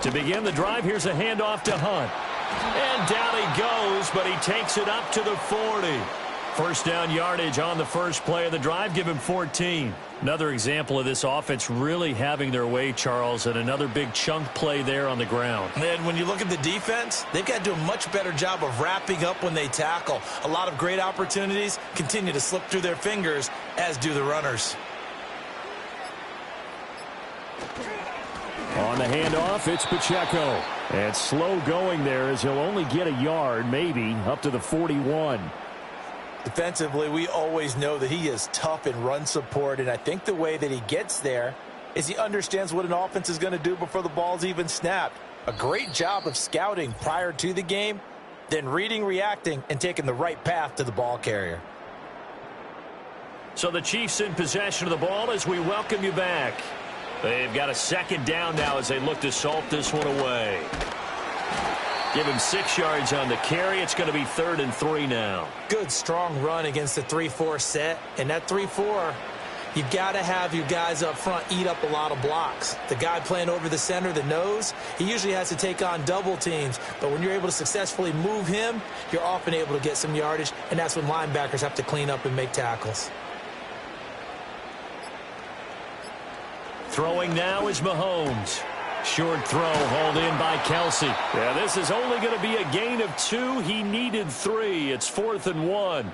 To begin the drive, here's a handoff to Hunt. And down he goes, but he takes it up to the 40. First down yardage on the first play of the drive. Give him 14. Another example of this offense really having their way, Charles, and another big chunk play there on the ground. And when you look at the defense, they've got to do a much better job of wrapping up when they tackle. A lot of great opportunities continue to slip through their fingers, as do the runners. On the handoff, it's Pacheco. And slow going there as he'll only get a yard, maybe, up to the 41. Defensively, we always know that he is tough in run support, and I think the way that he gets there is he understands what an offense is going to do before the ball's even snapped. A great job of scouting prior to the game, then reading, reacting, and taking the right path to the ball carrier. So the Chiefs in possession of the ball as we welcome you back. They've got a 2nd down now as they look to salt this one away. Give him 6 yards on the carry. It's going to be 3rd and 3 now. Good, strong run against the 3-4 set. And that 3-4, you've got to have your guys up front eat up a lot of blocks. The guy playing over the center, the nose, he usually has to take on double teams. But when you're able to successfully move him, you're often able to get some yardage. And that's when linebackers have to clean up and make tackles. Throwing now is Mahomes. Short throw hauled in by Kelsey. Yeah, this is only going to be a gain of 2. He needed 3. It's 4th and 1.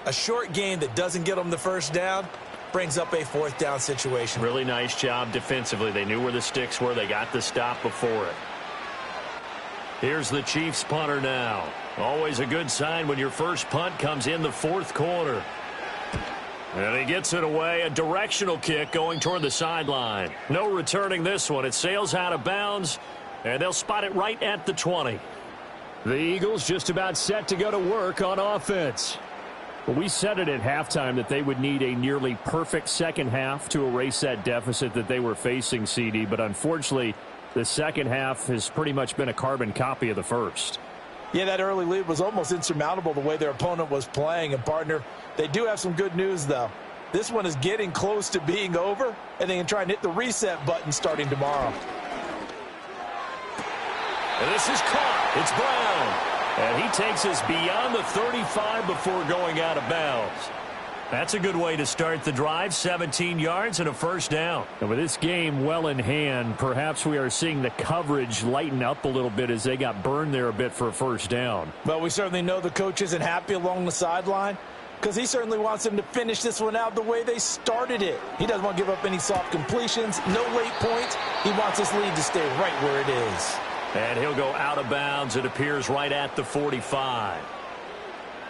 A short gain that doesn't get him the first down brings up a 4th down situation. Really nice job defensively. They knew where the sticks were. They got the stop before it. Here's the Chiefs punter now. Always a good sign when your first punt comes in the 4th quarter. And he gets it away. A directional kick going toward the sideline. No returning this one. It sails out of bounds, and they'll spot it right at the 20. The Eagles just about set to go to work on offense. We said it at halftime that they would need a nearly perfect second half to erase that deficit that they were facing, CD. But unfortunately, the second half has pretty much been a carbon copy of the first. Yeah, that early lead was almost insurmountable the way their opponent was playing. And, partner, they do have some good news, though. This one is getting close to being over, and they can try and hit the reset button starting tomorrow. And this is caught. It's Brown. And he takes us beyond the 35 before going out of bounds. That's a good way to start the drive. 17 yards and a first down. And with this game well in hand, perhaps we are seeing the coverage lighten up a little bit as they got burned there a bit for a first down. Well, we certainly know the coach isn't happy along the sideline because he certainly wants them to finish this one out the way they started it. He doesn't want to give up any soft completions, no late points. He wants his lead to stay right where it is. And he'll go out of bounds. It appears right at the 45.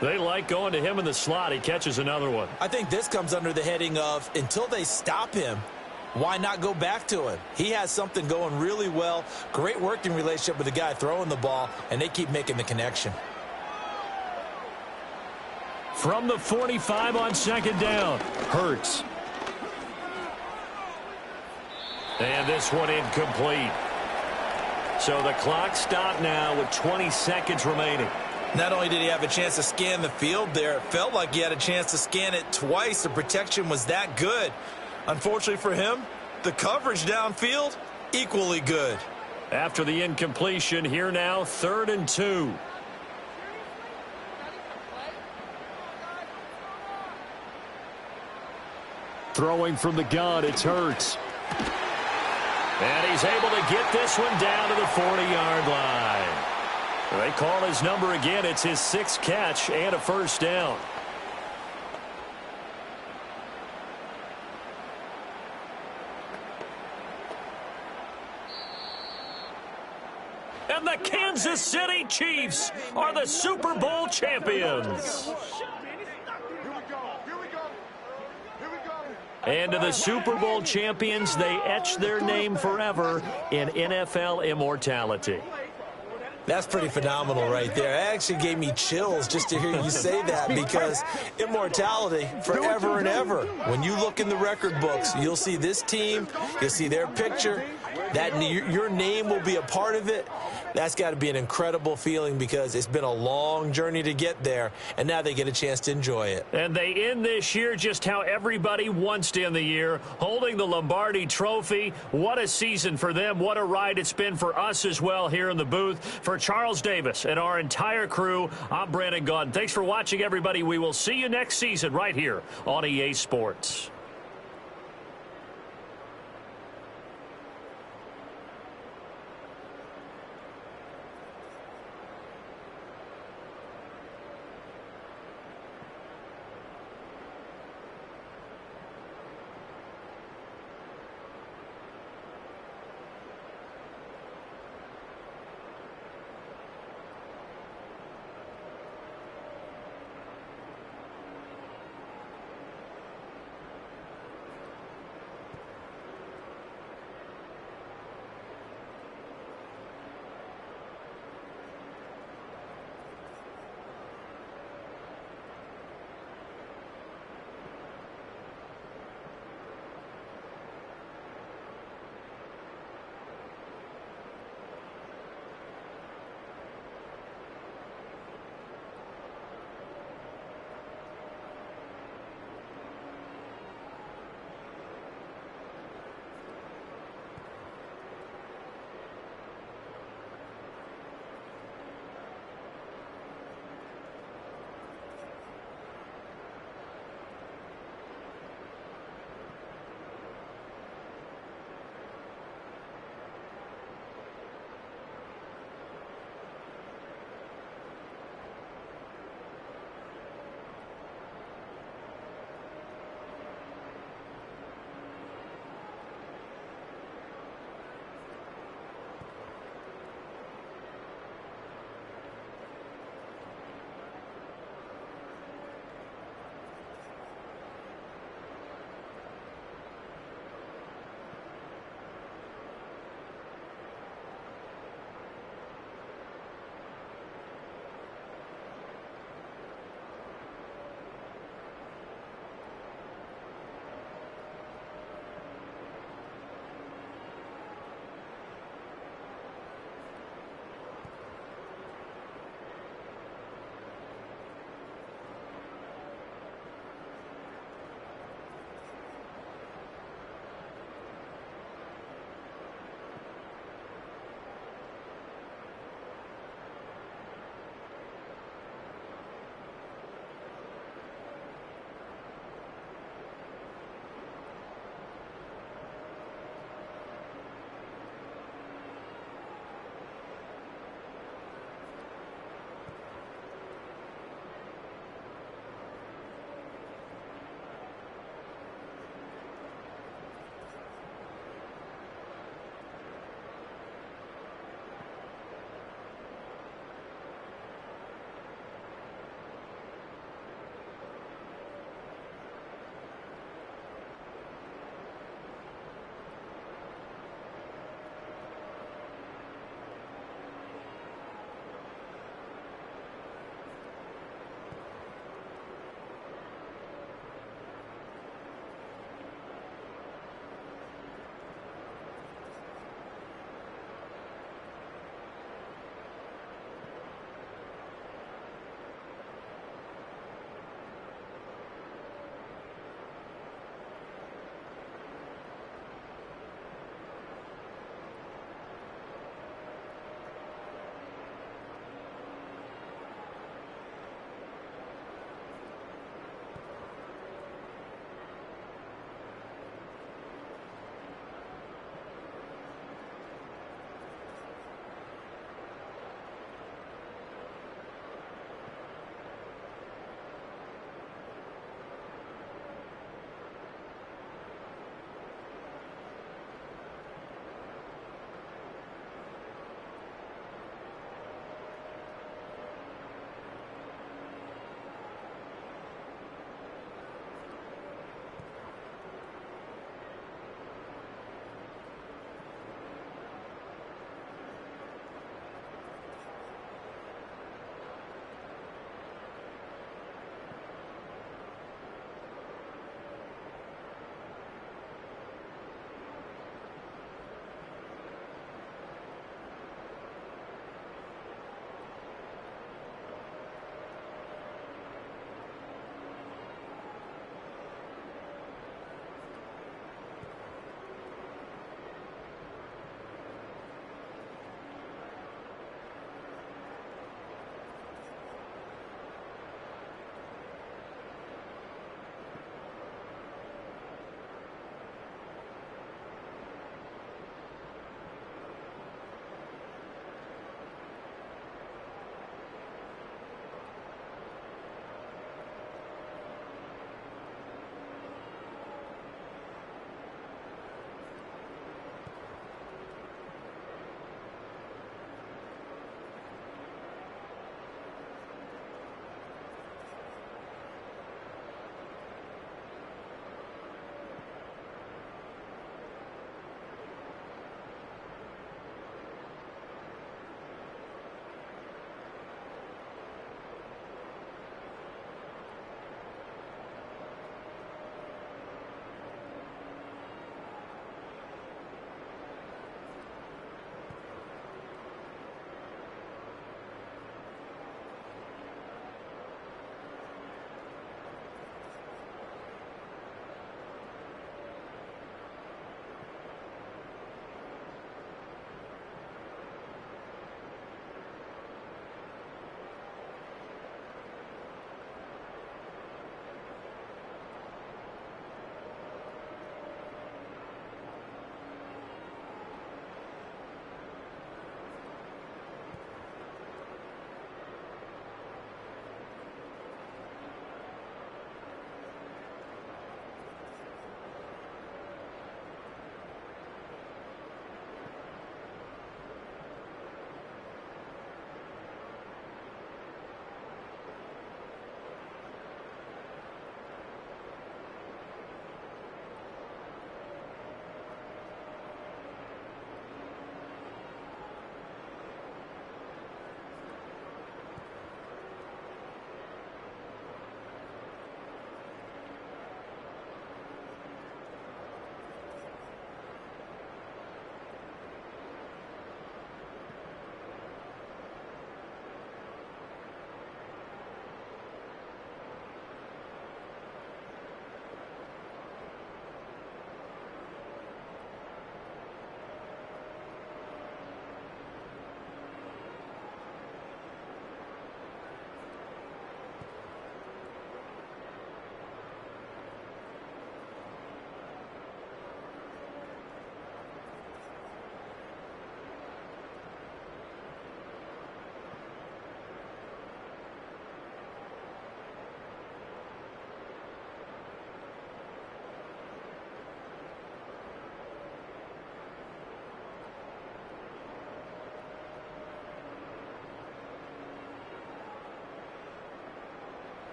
They like going to him in the slot. He catches another one. I think this comes under the heading of until they stop him, why not go back to him? He has something going really well. Great working relationship with the guy throwing the ball, and they keep making the connection. From the 45 on second down. Hurts. And this one incomplete. So the clock stopped now with 20 seconds remaining. Not only did he have a chance to scan the field there, it felt like he had a chance to scan it twice. The protection was that good. Unfortunately for him, the coverage downfield, equally good. After the incompletion, here now, 3rd and 2. Throwing from the gun, it's Hurts. And he's able to get this one down to the 40-yard line. They call his number again. It's his 6th catch and a first down. And the Kansas City Chiefs are the Super Bowl champions. And to the Super Bowl champions, they etch their name forever in NFL immortality. That's pretty phenomenal right there. It actually gave me chills just to hear you say that, because immortality forever and ever. When you look in the record books, you'll see this team, you'll see their picture, that your name will be a part of it. That's got to be an incredible feeling, because it's been a long journey to get there, and now they get a chance to enjoy it. And they end this year just how everybody wants to end the year, holding the Lombardi Trophy. What a season for them. What a ride it's been for us as well here in the booth. For Charles Davis and our entire crew, I'm Brandon Gaudin. Thanks for watching, everybody. We will see you next season right here on EA Sports.